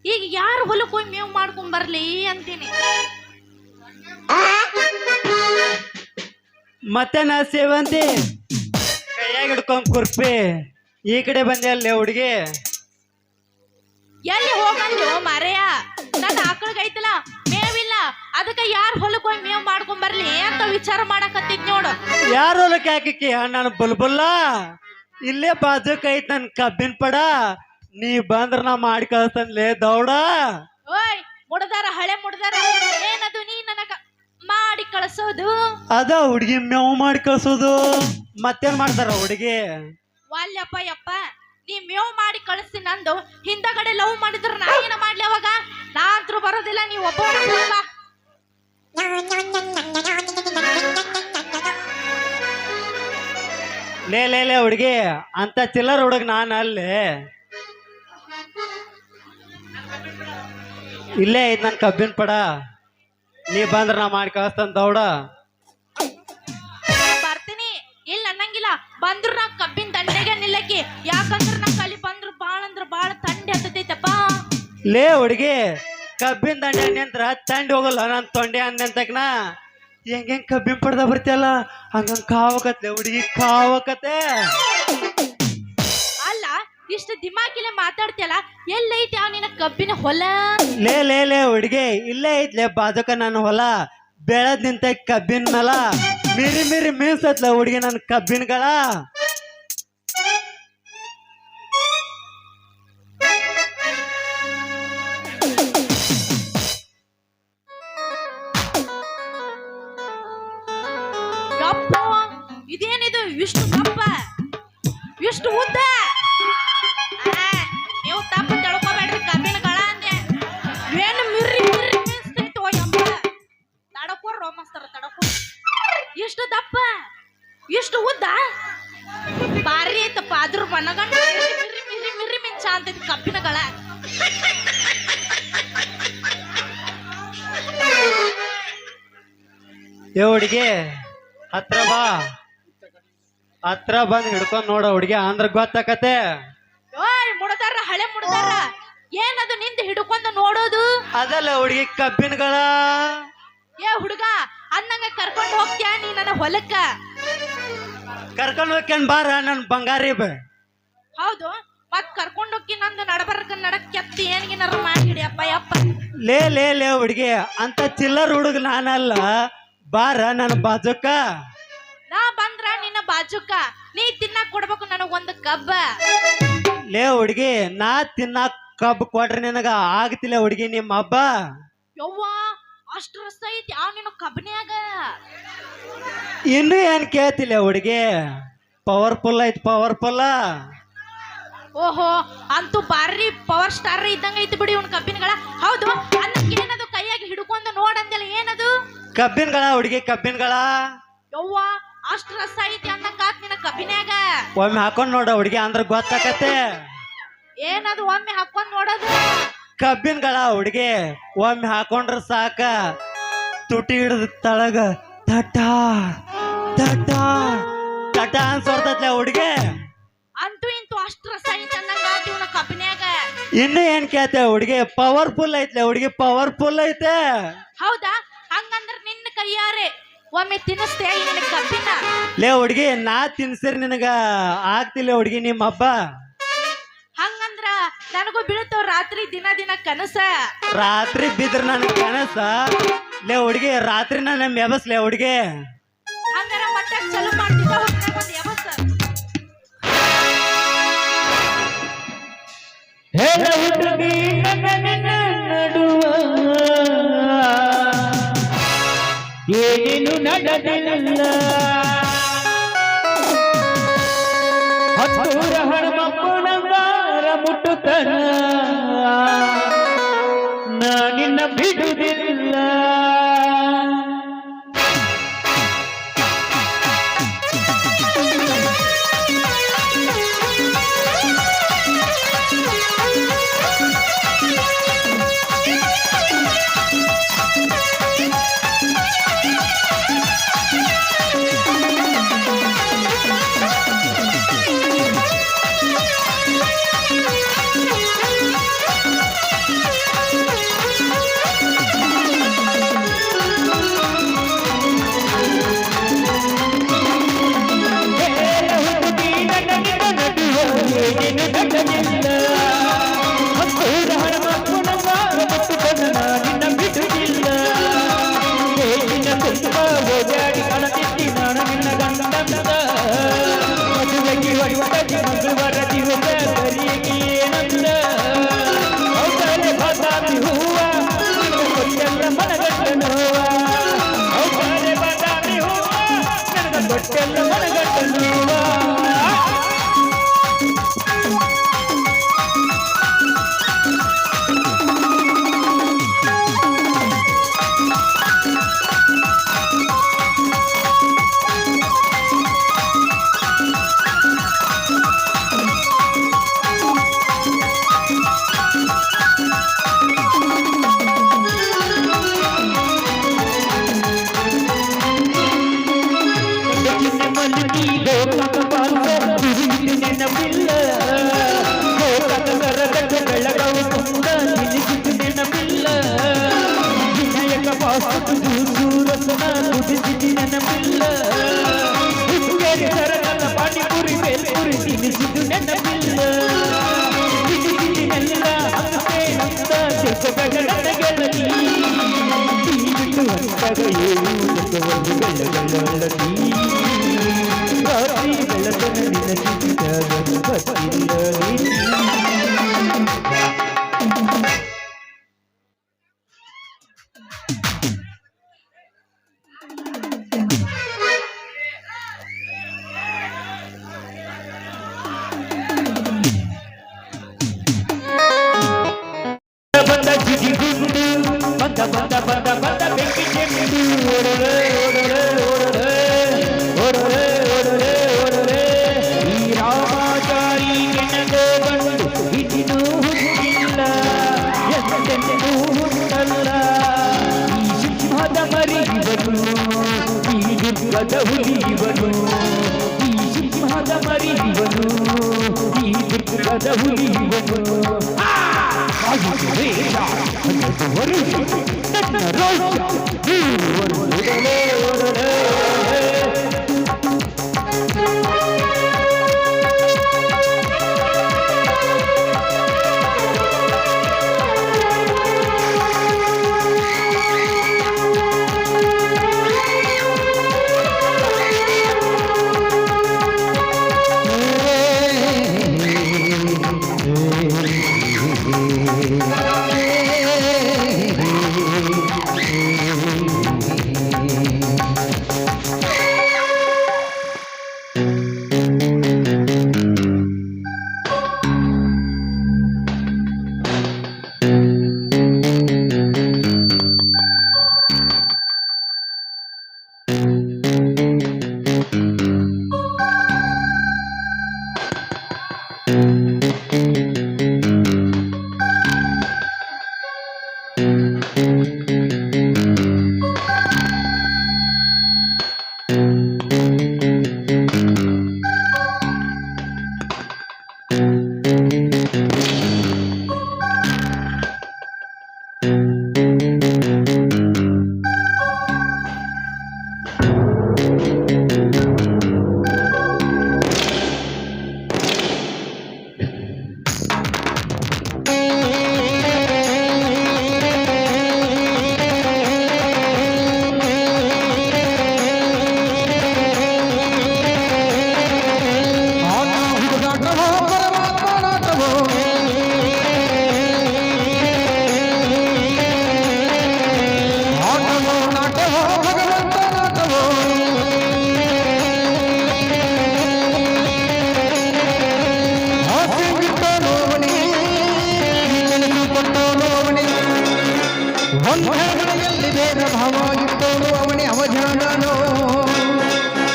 ಈಗ ಯಾರು ಹೊಲಕ್ ಹೋಗಿ ಮೇವ್ ಮಾಡ್ಕೊಂಡ್ ಬರ್ಲಿ ಅಂತೀನಿ. ಮತ್ತೆ ನಾ ಸೇವಂತಿ ಕೈಯಾಗ ಹಿಡ್ಕೊಂಡ್ ಕುರ್ಪಿ ಈ ಕಡೆ ಬಂದೆ ಅಲ್ಲೇ ಹುಡುಗಿ. ಎಲ್ಲಿ ಹೋಗಂದು ಮಾರಯ್ಯ, ನನ್ನ ಆಕಳಿಗೈತಲ್ಲ ಮೇವಿಲ್ಲ, ಅದಕ್ಕೆ ಯಾರು ಹೊಲಕ್ ಹೋಗಿ ಮೇವ್ ಮಾಡ್ಕೊಂಡ್ ಬರ್ಲಿ ಅಂತ ವಿಚಾರ ಮಾಡಕತ್ತಿದ್ ನೋಡು. ಯಾರ ಹೊಲಕ್ಕೆ ಹಾಕಿ ನಾನು ಬುಲ್ಬುಲ್ಲ ಇಲ್ಲೇ ಬಾಜುಕ್ ಐತ್ ನನ್ ಕಬ್ಬಿನ ಪಡ, ನೀ ಬಂದ್ರ ನಾ ಮಾಡಿ ಕಳ್ಸ್ತನ್ಲೇ ದೌಡ. ಓಯ್ ಮುಡ್ದಾರ, ಹಳೆ ಮುಡ್ದಾರ ಏನದು ನೀ ನನಗ ಮಾಡಿ ಕಳ್ಸೋದು ಅದ ಹುಡುಗಿ ಮೇವು ಮಾಡಿ ಕಳ್ಸೋದು. ಮತ್ತೇನ್ ಮಾಡ್ತಾರ ಹುಡುಗಿ? ವಾಲ್ಯಪ್ಪ ಯಪ್ಪ ನೀ ಮೇವ್ ಮಾಡಿ ಕಳಿಸ್ತೀನಿ ನಂದು ಹಿಂದಗಡೆ ಲವ್ ಮಾಡಿದ್ರು ನಾ ಏನ ಮಾಡ್ಲಿ ಅವಾಗ? ನಾ ಅಂತೂ ಬರೋದಿಲ್ಲ, ನೀವು ಒಬ್ಬ ಲೇ ಹುಡುಗಿ, ಅಂತ ಚಿಲ್ಲರ್ ಹುಡುಗ ನಾನು ಅಲ್ಲೇ. ಇಲ್ಲೇ ಐತ್ ನನ್ ಕಬ್ಬಿನ ಪಡ, ನೀ ಬಂದ್ರ ನಾ ಮಾಡಿ ಕಳಿಸ್ತಾನ ದೌಡ. ಬರ್ತೀನಿ, ಇಲ್ಲ ಅನ್ನಂಗಿಲ್ಲ. ಬಂದ್ರು ನಾ ಕಬ್ಬಿನ ದಂಡೆಗೆ ನಿಲ್ಲಕ್ಕಿ, ಯಾಕಂದ್ರ ನಾ ಕಲಿ ಬಂದ್ರು ಬಾಳ ಅಂದ್ರ ಬಾಳ ತಂಡಿ ಹತ್ತೈತಪ್ಪ. ಲೇ ಹುಡುಗಿ, ಕಬ್ಬಿನ ದಂಡೆ ಅಂದ್ರ ತಂಡಿ ಹೋಗಲ್ಲ, ನಾನು ತೊಂಡೆ ಅಂದೆಂತಕ್ನ ಹೆಂಗ್ ಕಬ್ಬಿನ ಪಡ್ದ ಬರ್ತಿಯಲ್ಲ ಹಂಗಂಗ್ ಕಾವಕತ್ಲೆ ಹುಡುಗಿ, ಕಾವಕತೆ. ಅಲ್ಲ ಇಷ್ಟು ದಿಮಾಕಿಲೆ ಮಾತಾಡ್ತಿಯಲ್ಲ, ಎಲ್ಲೈತಿ ಯಾವ ನಿನ್ನ ಕಬ್ಬಿನ ಹೊಲ? ಲೇ ಹುಡುಗಿ, ಇಲ್ಲೇ ಐತ್ಲೆ ಬಾಜುಕ ನನ್ನ ಹೊಲ. ಬೆಳದ್ ನಿಂತ ಕಬ್ಬಿನ ಮೇಲ ಮಿರಿ ಮಿರಿ ಮೀನ್ಸತ್ಲ ಹುಡುಗಿ ನನ್ನ ಕಬ್ಬಿನಗಳ. ಯಪ್ಪ ಇದೇನಿದು ಇಷ್ಟು ದಪ್ಪ ಇಷ್ಟು ಉದ್ದ? ನೀವು ತಪ್ಪ ತಿಳ್ಕೊಬೇಡ್ರಿ, ಕಬ್ಬಿನಗಳ ಅಂದೆ. ಏನು ಮಿರ್ರಿ ಮಿರ್ರಿ ಮೀನ್ಸ್ತೈತೋ ಯಪ್ಪ. ತಡಕೋರ್ ರೋಮಸ್ತಾರ, ತಡಕೋ. ಇಷ್ಟು ದಪ್ಪ ಇಷ್ಟು ಉದ್ದ ಭಾರಿ ಐತಪ್ಪ. ಅದ್ರ ಮನಗಂಡ ಮಿರ್ರಿ ಮಿರ್ರಿ ಮಿರ್ರಿ ಮಿಂಚ ಅಂತೈತಿ ಕಬ್ಬಿನಗಳ. ಏ ಹುಡುಗಿ, ಹತ್ರ ಬಾ. ಹತ್ರ ಬಂದ್ ಹಿಡ್ಕೊಂಡ್ ನೋಡ ಹುಡುಗಿ, ಅಂದ್ರ ಗೊತ್ತಾಕತೆ. ಓಯ್ ಮುಡ್ದಾರ, ಹಳೆ ಮುಡ್ದಾರ. ಏನದು ನಿಂದ ಹಿಡ್ಕೊಂಡು ನೋಡೋದು? ಅದಲ್ಲ ಹುಡುಗಿ ಕಬ್ಬಿನಗಳ. ಏ ಹುಡುಗ, ಅನ್ನಂಗ ಕರ್ಕೊಂಡು ಹೋಗ್ತೀಯ ನೀ ನನ್ನ ಹೊಲಕ್ಕ? ಕರ್ಕೊಂಡ್ ಹೋಗ್ಕೊಂಡ್ ಬಾರ ನನ್ ಬಂಗಾರಿ ಬ. ಹೌದು, ಮತ್ ಕರ್ಕೊಂಡು ಹೋಗಿ ನಂದು ನಡಬರ್ಕ ನಡಕ್ ಕೆತ್ತಿ ಏನ್ಗಿನಾರ ಮಾಡಿ ಹಿಡಿಯಪ್ಪ ಯಪ್ಪ. ಲೇ ಹುಡುಗಿ, ಅಂತ ಚಿಲ್ಲರ್ ಹುಡುಗ ನಾನಲ್ಲ, ಬಾರ ನನ್ನ ಬಾಜುಕ. ನಾ ಬಂದ್ರ ನಿನ್ನ ಬಾಜುಕ, ನೀ ತಿನ್ನಕ್ ಕೊಡ್ಬೇಕು ನನಗ್ ಒಂದು ಕಬ್ಬ. ಲೇ ಹುಡುಗಿ, ನಾ ತಿನ್ನಾಕ್ ಕಬ್ಬು ಕೊಟ್ರೆ ನಿನಗ ಆಗ್ತಿಲ್ಲ ಹುಡುಗಿ ನಿಮ್ಮ ಹಬ್ಬ. ಯವ್ವ ಅಷ್ಟ್ ರಸ ಐತಿ ಯಾವ ನಿನ್ನ ಕಬ್ಬನ್ಯಾಗ? ಇನ್ನು ಏನ್ ಕೇಳ್ತಿಲ್ಲ ಹುಡುಗಿ, ಪವರ್ಫುಲ್ ಐತಿ ಪವರ್ಫುಲ್. ಓಹೋ, ಅಂತೂ ಬಾರಿ ಪವರ್ ಸ್ಟಾರ್ ಇದ್ದಂಗ ಐತಿ ಬಿಡಿ ಇವ್ನ ಕಬ್ಬಿನಗಳ. ಹೌದು, ಅನ್ನಕ್ಕೆ ಏನದು ಕೈಯಾಗಿ ಹಿಡ್ಕೊಂಡು ನೋಡಂದೆಲ್ಲ, ಏನದು? ಕಬ್ಬಿನಗಳ ಹುಡುಗಿ, ಕಬ್ಬಿನಗಳ. ಯವ್ವ ಅಷ್ಟ್ ರಸ ಐತಿ ಅನ್ನಂಗ ಆತ್ ನಿನ್ನ ಕಬ್ಬಿನ್ಯಾಗ. ಒಮ್ಮೆ ಹಾಕೊಂಡ್ ನೋಡ ಹುಡುಗಿ, ಅಂದ್ರ ಗೊತ್ತಾಕತೆ. ಏನದು ಒಮ್ಮೆ ಹಾಕೊಂಡ್ ನೋಡೋದು? ಕಬ್ಬಿನಗಳ ಹುಡುಗಿ, ಒಮ್ಮೆ ಹಾಕೊಂಡ್ರ ಸಾಕ, ತುಟಿ ಹಿಡಿದ ತಳಗ ತಟ ತಟ ತಟ ಅನ್ಸೋರ್ತೈತ್ಲೆ ಹುಡುಗಿ. ಅಂತೂ ಇಂತೂ ಅಷ್ಟ್ ರಸ ಐತಿ ಅನ್ನಂಗ ಆತ್ ಇವ್ನ ಕಬ್ಬಿನ್ಯಾಗ. ಇನ್ನು ಏನ್ ಕೇಳ್ತೆ ಹುಡುಗಿ, ಪವರ್ಫುಲ್ ಐತ್ಲೆ ಹುಡುಗಿ, ಪವರ್ಫುಲ್ ಐತೆ. ಹೌದಾ? ಹಂಗಂದ್ರ ನಿನ್ನ ಕೈಯಾರೆ ಒಮ್ಮೆ ತಿನ್ನಿಸ್ತೇ ನಿನ್ನ ಕಬ್ಬಿನ? ಲೇ ಹುಡುಗಿ, ನಾ ತಿನ್ಸಿರ್ ನಿನಗ ಆಗ್ತಿಲ್ಲ ಹುಡುಗಿ ನಿಮ್ಮ ಹಬ್ಬ. ಹಂಗಂದ್ರ ನನಗೂ ಬೀಳ್ತಾವ ರಾತ್ರಿ ದಿನ ದಿನ ಕನಸ. ರಾತ್ರಿ ಬಿದ್ರ ನನ್ ಕನಸ. ಲೇ ಹುಡುಗಿ, ರಾತ್ರಿ ನನ್ನ ಮೆಬಸ್ಲೇ ಹುಡುಗಿ. ಹಂಗಾರ ಮತ್ತೆ ಚಲೋ ಮಾಡ್ತಿದ್ದ ಒಂದು ಯಾವತ್ತ ಹುಡುಗಿ ನನ್ನ ನಡುವ ಏನೇನು ನಡೆದಿಲ್ಲ. ಹತ್ತೂರ ಹಣಮಪ್ಪನಂಗಾರ ಮುಟ್ಟುತ್ತನ ನಾ ನಿನ್ನ ಬಿಡುವುದಿಲ್ಲ. ಬಿಟ್ಟಾಗ ಏಳುವುದಕ್ಕೆ ಒಂದು ಗಳ್ಳಗಳ್ಳತಿ ರಾತ್ರಿ ಬೆಳಕನ ನಿನಗಿದ್ದಾಗ ಗೊತ್ತಿಲ್ಲ ನೀತಿ. ಬಂದ ಜಿಗಿಗುಂಡು ಬಂದ ಬಂದ ಬಂದ ಬಂದ ಬೆಂಕಿ ಚೆಂಡು ಓಡರೆ ಓಡರೆ ಓಡರೆ ಓಡರೆ ಓಡರೆ ಓಡರೆ ಈ ರಾಮಾಚಾರಿ ಕೆಣಗೋ ಬಂದು ಇದಿನೂ ಹುಟ್ಟಿಲ್ಲ ಎಂದೆಂದೂ ಹುಟ್ಟಲ್ಲ ಈ ಸಿಂಹದ ಮರಿ ಇವನು ಈ ದುರ್ಗದ ಹುಲಿ ಇವನು ಈ ಸಿಂಹದ ಮರಿ ಇವನು ಈ ದುರ್ಗದ ಹುಲಿ ಇವನು ಒಂದೆಡೆಯಲ್ಲಿ ಭೇದ ಭಾವ ಇಟ್ಟೋನು ಅವನೇ ಅವಜಾನನೋ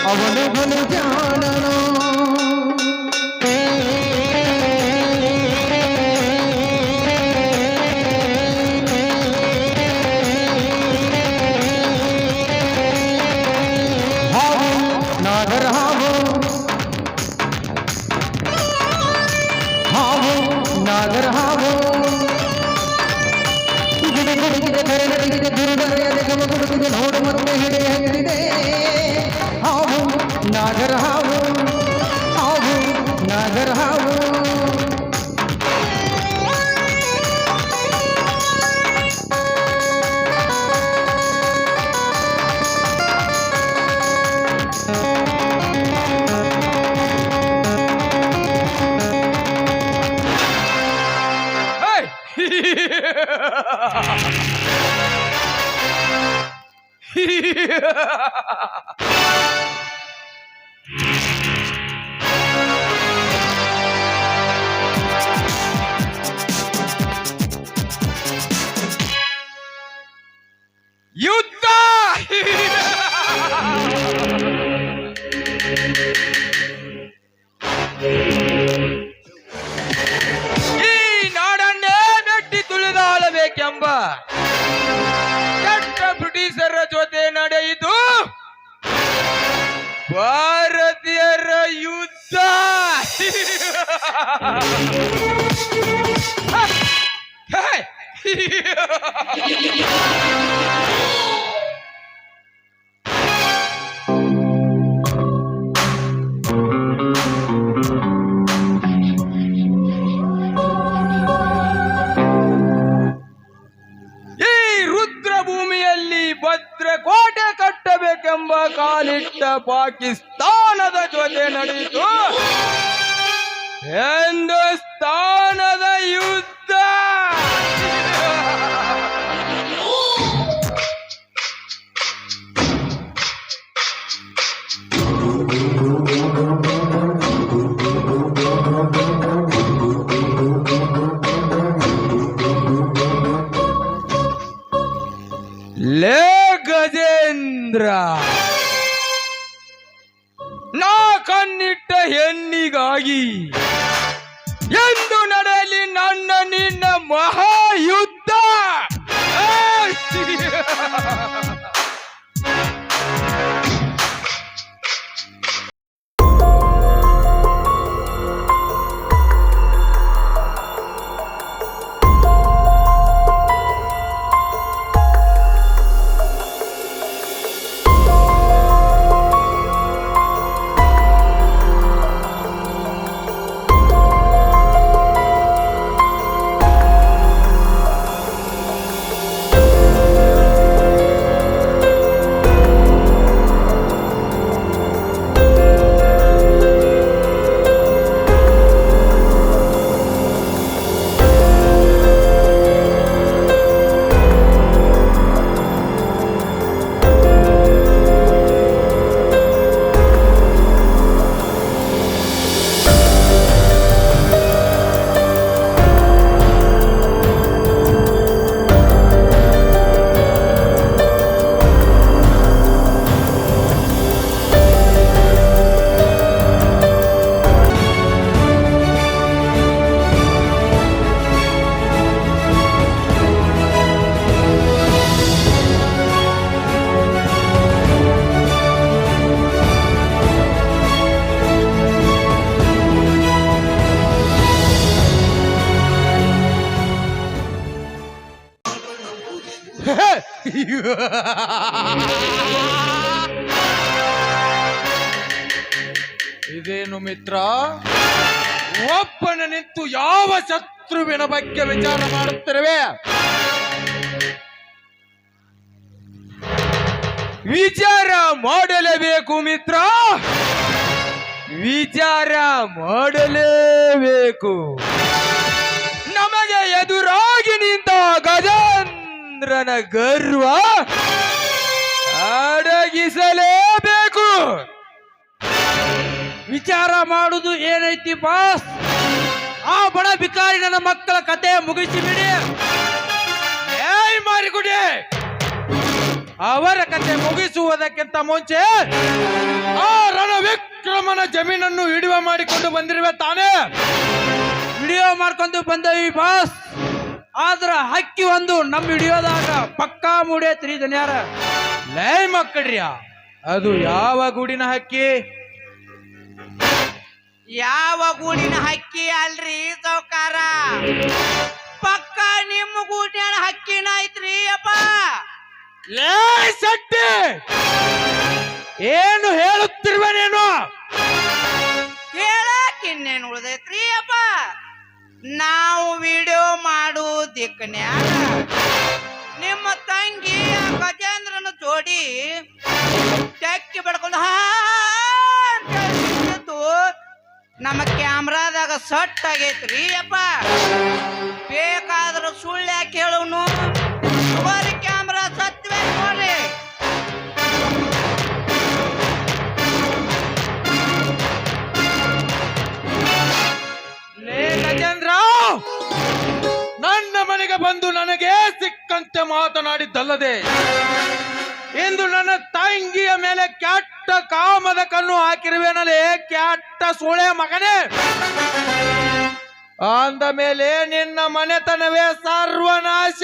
ಅವನು ಬಲು ಜಾನನೋ ಹಾವು ನಾಗರ ಹಾವು ಹಾವು ನಾಗರ ಹಾವು ನೋಡು ಮತ್ತೆ ಹಿಡಿಯ ಹಿಡಿದೆ ಹಾವು ನಾಗರ ಹಾವು ಹಾವು ನಾಗರ ಹಾವು ಯುದ್ಧ ಈ ನಾಡನ್ನೇ ಮೆಟ್ಟಿ ತುಳಿದಾಳಬೇಕೆಂಬ ಕೆಟ್ಟ ಬ್ರಿಟಿಷರ ಜೊತೆ ನಡೆಯಿತು ಭಾರತೀಯರ ಯುದ್ಧ. ಈ ರುದ್ರ ಭೂಮಿಯಲ್ಲಿ ಭದ್ರ ಕಾಲಿಟ್ಟ ಪಾಕಿಸ್ತಾನದ ಜೊತೆ ನಡೆಯಿತು ಹಿಂದೂಸ್ತಾನದ ಯುದ್ಧ. ಲೇ ಗಜೇಂದ್ರ, ನಾ ಕಣ್ಣಿಟ್ಟ ಹೆಣ್ಣಿಗಾಗಿ ಎಂದು ನಡೆಯಲಿ ನನ್ನ ನಿನ್ನ ಮಹಾಯುದ್ಧ. ಇದೇನು ಮಿತ್ರ, ಒಬ್ಬನ ನಿಂತು ಯಾವ ಶತ್ರುವಿನ ಬಗ್ಗೆ ವಿಚಾರ ಮಾಡುತ್ತಿರುವೆ? ವಿಚಾರ ಮಾಡಲೇಬೇಕು ಮಿತ್ರ, ವಿಚಾರ ಮಾಡಲೇಬೇಕು. ನಮಗೆ ಎದುರಾಗಿ ನಿಂತ ಗಜೇಂದ್ರನ ಗರ್ವ ಅಡಗಿಸಲೇಬೇಕು. ವಿಚಾರ ಮಾಡುದು ಏನೈತಿ ಬಾಸ್? ಆ ಬಡ ಬಿಕಾರಿ ನನ್ನ ಮಕ್ಕಳ ಕತೆ ಮುಗಿಸಿ ಬಿಡಿ. ಏಯ್ ಮಾರಿಗುಡಿ, ಅವರ ಕತೆ ಮುಗಿಸುವುದಕ್ಕಿಂತ ಮುಂಚೆ ಆ ರಣವಿಕ್ರಮನ ಜಮೀನನ್ನು ಹಿಡಿಯುವ ಮಾಡಿಕೊಂಡು ಬಂದಿರುವೆ ತಾನೇ? ವಿಡಿಯೋ ಮಾಡ್ಕೊಂಡು ಬಂದವಿ ಬಾಸ್. ಆದ್ರ ಹಕ್ಕಿ ಒಂದು ನಮ್ಮ ವಿಡಿಯೋದಾಗ ಪಕ್ಕಾ ಮೂಡೇತ್ರಿ ಧನ್ಯಾರ. ಲೇ ಮಕ್ಕಳ್ರಿಯ, ಅದು ಯಾವ ಗೂಡಿನ ಹಕ್ಕಿ? ಯಾವ ಗೂಡಿನ ಹಕ್ಕಿ ಅಲ್ರಿ ಸೌಕಾರ, ಪಕ್ಕ ನಿಮ್ಮ ಗೂಡಿನ ಹಕ್ಕಿನ ಐತ್ರಿ ಅಪ್ಪ. ಲೇ ಸಟ್ಟಿ, ಏನು ಹೇಳುತ್ತಿರುವನೇನು? ಹೇಳಕ್ ಇನ್ನೇನು ಉಳ್ದೈತ್ರಿ ಅಪ್ಪ? ನಾವು ವಿಡಿಯೋ ಮಾಡುವುದಕ್ಕನ್ಯಾಗ ನಿಮ್ಮ ತಂಗಿ ಆ ಗಜೇಂದ್ರನ ಜೋಡಿ ಟೆಕ್ಕಿ ಬಡ್ಕೊಂಡು ನಮ್ಮ ಕ್ಯಾಮ್ರಾದಾಗ ಸಟ್ ಆಗೈತ್ರಿ ಅಪ್ಪ. ಬೇಕಾದ್ರ ಸುಳ್ಳು ಯಾಕೆ ಹೇಳೋನು? ಕ್ಯಾಮ್ರಾ ಸತ್ವೇ ನೋಡ್ರಿ. ಲೇ ಗಜೇಂದ್ರ, ನನ್ನ ಮನೆಗೆ ಬಂದು ನನಗೆ ಸಿಕ್ಕಂತೆ ಮಾತನಾಡಿದ್ದಲ್ಲದೆ ಇಂದು ನನ್ನ ತಂಗಿಯ ಮೇಲೆ ಕೆಟ್ಟ ಕಾಮದ ಕಣ್ಣು ಹಾಕಿರುವೆನಲೇ ಕೆಟ್ಟ ಸೂಳೆ ಮಗನೇ. ಅಂದ ಮೇಲೆ ನಿನ್ನ ಮನೆತನವೇ ಸರ್ವನಾಶ.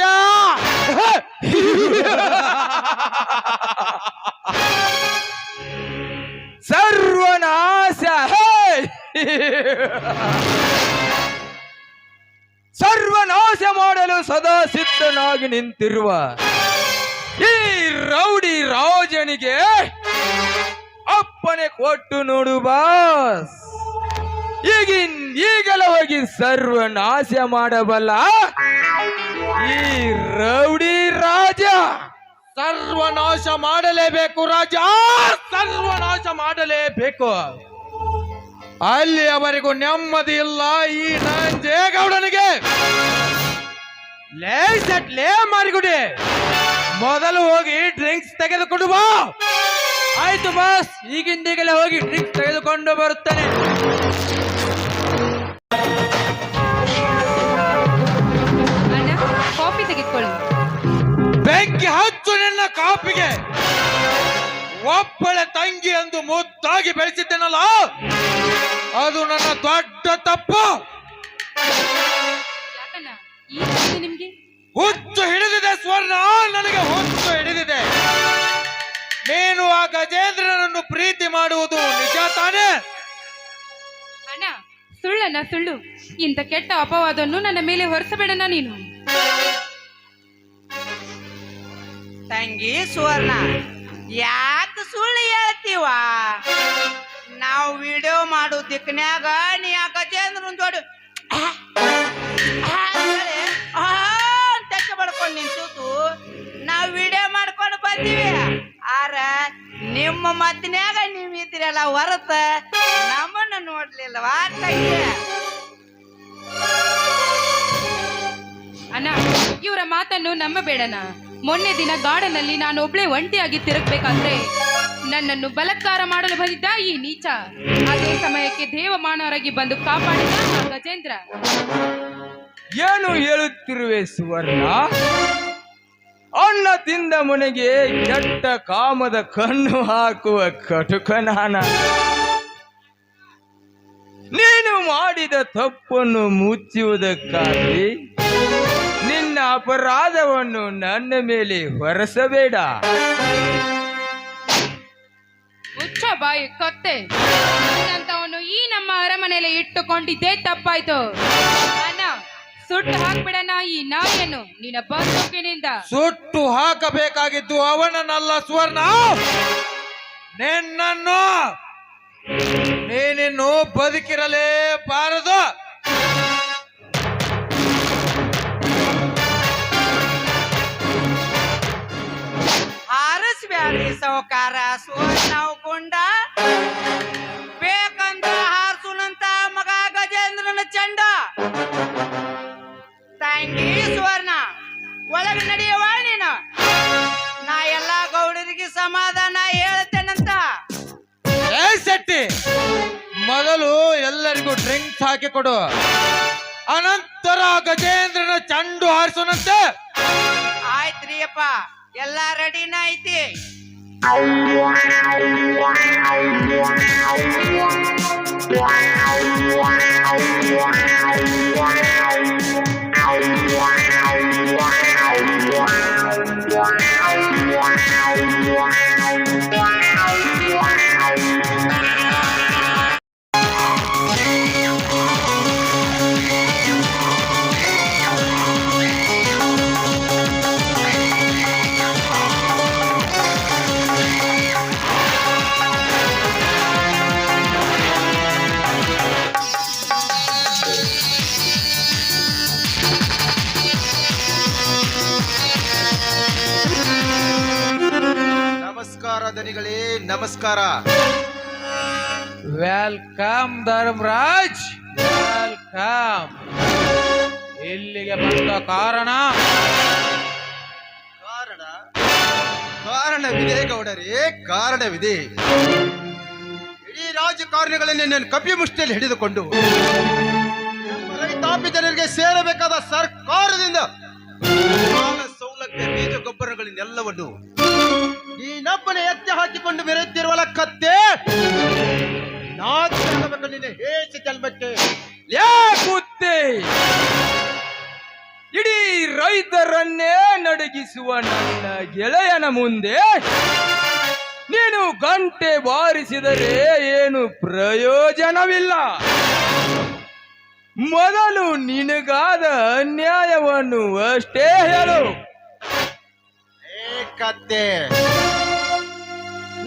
ಸರ್ವನಾಶ ಸರ್ವನಾಶ ಮಾಡಲು ಸದಾ ಸಿದ್ಧನಾಗಿ ನಿಂತಿರುವ ಈ ರೌಡಿ ರಾಜನಿಗೆ ಅಪ್ಪನೆ ಕೊಟ್ಟು ನೋಡು ಬಾಸ್. ಈಗಲೇ ಹೋಗಿ ಸರ್ವನಾಶ ಮಾಡಬಲ್ಲ ಈ ರೌಡಿ ರಾಜ. ಸರ್ವನಾಶ ಮಾಡಲೇಬೇಕು ರಾಜ, ಸರ್ವನಾಶ ಮಾಡಲೇಬೇಕು. ಅಲ್ಲಿಯವರೆಗೂ ನೆಮ್ಮದಿ ಇಲ್ಲ ಈ ನಂಜೇಗೌಡನಿಗೆ. ಲೇ ಮಾರಿಗುಡಿ, ಮೊದಲು ಹೋಗಿ ಡ್ರಿಂಕ್ಸ್ ತೆಗೆದುಕೊಂಡು ಬಾ. ಆಯ್ತು ಬಾಸ್, ಈಗಿಂದೀಗಲೇ ಹೋಗಿ ಡ್ರಿಂಕ್ಸ್ ತೆಗೆದುಕೊಂಡು ಬರುತ್ತೇನೆ. ಅಣ್ಣ, ಕಾಫಿ ತೆಗೆದುಕೊಳ್ಳಿ. ಬೆಂಕಿ ಹಚ್ಚು ನಿನ್ನ ಕಾಪಿಗೆ. ಒಬ್ಬಳೆ ತಂಗಿ ಎಂದು ಮುದ್ದಾಗಿ ಬೆಳೆಸಿದ್ದೇನಲ್ಲ, ಅದು ನನ್ನ ದೊಡ್ಡ ತಪ್ಪು. ಯಾಕಣ್ಣ ಈ ನಿಮ್ಗೆ ಹುಚ್ಚು ಹಿಡಿದಿದೆ ಸ್ವರ್ಣ, ನನಗೆ ಹುಚ್ಚು ಹಿಡಿದಿದೆ. ನೀನು ಆ ಗಜೇಂದ್ರನನ್ನು ಪ್ರೀತಿ ಮಾಡುವುದು ನಿಜ ತಾನೇ? ಅಣ್ಣ, ಸುಳ್ಳಣ್ಣ ಸುಳ್ಳು. ಇಂಥ ಕೆಟ್ಟ ಅಪವಾದವನ್ನು ನನ್ನ ಮೇಲೆ ಹೊರಿಸಬೇಡಣ್ಣ ನೀನು. ತಂಗಿ ಸುವರ್ಣ, ಯಾಕೆ ಸುಳ್ಳು ಹೇಳ್ತೀವ? ನಾವು ವಿಡಿಯೋ ಮಾಡೋ ದಿಕ್ಕನ್ಯಾಗ ನೀ ಆ ಗಜೇಂದ್ರನ್ ಜೋಡಿ ತೆಕ್ಕ ಬಡ್ಕೊಂಡು ನಿಂತು ನಾವು ವಿಡಿಯೋ ಮಾಡ್ಕೊಂಡು ಬಂದೀವಿ. ಆರ ನಿಮ್ಮ ಮದ್ನ್ಯಾಗ ನೀವ್ ಇದ್ರಲ್ಲ ಹೊರತ ನಮ್ಮನ್ನ ನೋಡ್ಲಿಲ್ಲವಾ ತಂಗಿ? ಅಣ್ಣ, ಇವರ ಮಾತನ್ನು ನಂಬಬೇಡಣ್ಣ. ಮೊನ್ನೆ ದಿನ ಗಾರ್ಡನ್ ನಾನು ಒಬ್ಳೆ ಒಂಟಿಯಾಗಿ ತಿರುಗಬೇಕಾದ್ರೆ ನನ್ನನ್ನು ಬಲಾತ್ಕಾರ ಮಾಡಲು ಬಂದಿದ್ದ ಈ ನೀಚ ಅದೇ ಸಮಯಕ್ಕೆ ದೇವಮಾನವರಾಗಿ ಬಂದು ಕಾಪಾಡಿದ ಆ ಗಜೇಂದ್ರ. ಏನು ಹೇಳುತ್ತಿರುವೆ ಸುವರ್ಣ? ಅನ್ನ ತಿಂದ ಮುನೆಗೆ ಕೆಟ್ಟ ಕಾಮದ ಕಣ್ಣು ಹಾಕುವ ಕಟುಕ ನಾನ. ನೀನು ಮಾಡಿದ ತಪ್ಪನ್ನು ಮುಚ್ಚುವುದಕ್ಕಾಗಿ ನಿನ್ನ ಅಪರಾಧವನ್ನು ನನ್ನ ಮೇಲೆ ಹೊರಸಬೇಡ. ಮುಚ್ಚ ಬಾಯಿ ಕತ್ತೆ. ನಿನ್ನಂತವನು ಈ ನಮ್ಮ ಅರಮನೆಯಲ್ಲಿ ಇಟ್ಟುಕೊಂಡಿದ್ದೇ ತಪ್ಪಾಯ್ತು. ಅಣ್ಣ, ಸುಟ್ಟು ಹಾಕ್ಬಿಡಣ ಈ ನಾಯಿಯನ್ನು ನಿನ್ನ ಬಂದೂಕಿನಿಂದ. ಸುಟ್ಟು ಹಾಕಬೇಕಾಗಿದ್ದು ಅವನನ್ನಲ್ಲ ಸುವರ್ಣ, ನಿನ್ನನ್ನು. ನೀನಿನ್ನು ಬದುಕಿರಲೇಬಾರದು. ಹಾರಿಸ್ಬ್ಯಾಡ್ರಿ ಸೌಕಾರ ಸುವರ್ಣ ಕೊಂಡ. ಬೇಕಂದ್ರ ಹಾರ್ಸುನಂತ ಮಗ ಗಜೇಂದ್ರನ ಚಂಡ. ತಂಗಿ ಸುವರ್ಣ, ಒಳಗೆ ನಡೆಯುವ ನೀನು. ನಾ ಎಲ್ಲಾ ಗೌಡರಿಗೆ ಸಮಾಧಾನ ಹೇಳ್ತೇನಂತ. ಏ ಶೆಟ್ಟಿ, ಮೊದಲು ಎಲ್ಲರಿಗೂ ಡ್ರಿಂಕ್ಸ್ ಹಾಕಿ ಕೊಡು, ಅನಂತರ ಗಜೇಂದ್ರನ ಚಂಡು ಹಾರಿಸೋನಂತೆ. ಆಯ್ತ್ರಿ ಅಪ್ಪ, ಎಲ್ಲಾ ರೆಡಿನ ಐತಿ. ನಮಸ್ಕಾರ ದನಿಗಳೇ, ನಮಸ್ಕಾರ. Welcome Dharmaraj, welcome. ಇಲ್ಲಿಗೆ ಬಂದ ಕಾರಣ? ಕಾರಣವಿದೆ ಗೌಡರೇ, ಕಾರಣವಿದೆ. ಇಡೀ ರಾಜಕಾರಣಿಗಳನ್ನೇ ನಾನು ಕಪ್ಪಿ ಮುಷ್ಟಿಯಲ್ಲಿ ಹಿಡಿದುಕೊಂಡು ರೈತಾಪಿ ಜನರಿಗೆ ಸೇರಬೇಕಾದ ಸರ್ಕಾರದಿಂದ ಸಾಲ ಸೌಲಭ್ಯ, ಬೀಜ ಗೊಬ್ಬರಗಳನ್ನೆಲ್ಲವನ್ನು ನೀನೊಬ್ಬನೇ ಎತ್ತಿ ಹಾಕಿಕೊಂಡು ಮೆರೆಯುತ್ತಿರುವಲ್ಲ ಕತ್ತೆ. ನಾಚಬೇಕು ನಿನ್ನ ಹೇಸಿ ಜನ್ಮಕ್ಕೆ. ಯಾಕುತ್ತೆ ಇಡೀ ರೈತರನ್ನೇ ನಡಗಿಸುವ ನನ್ನ ಗೆಳೆಯನ ಮುಂದೆ ನೀನು ಗಂಟೆ ಬಾರಿಸಿದರೆ ಏನು ಪ್ರಯೋಜನವಿಲ್ಲ. ಮೊದಲು ನಿನಗಾದ ಅನ್ಯಾಯವನ್ನು ಅಷ್ಟೇ ಹೇಳು. ಕತ್ತೆ,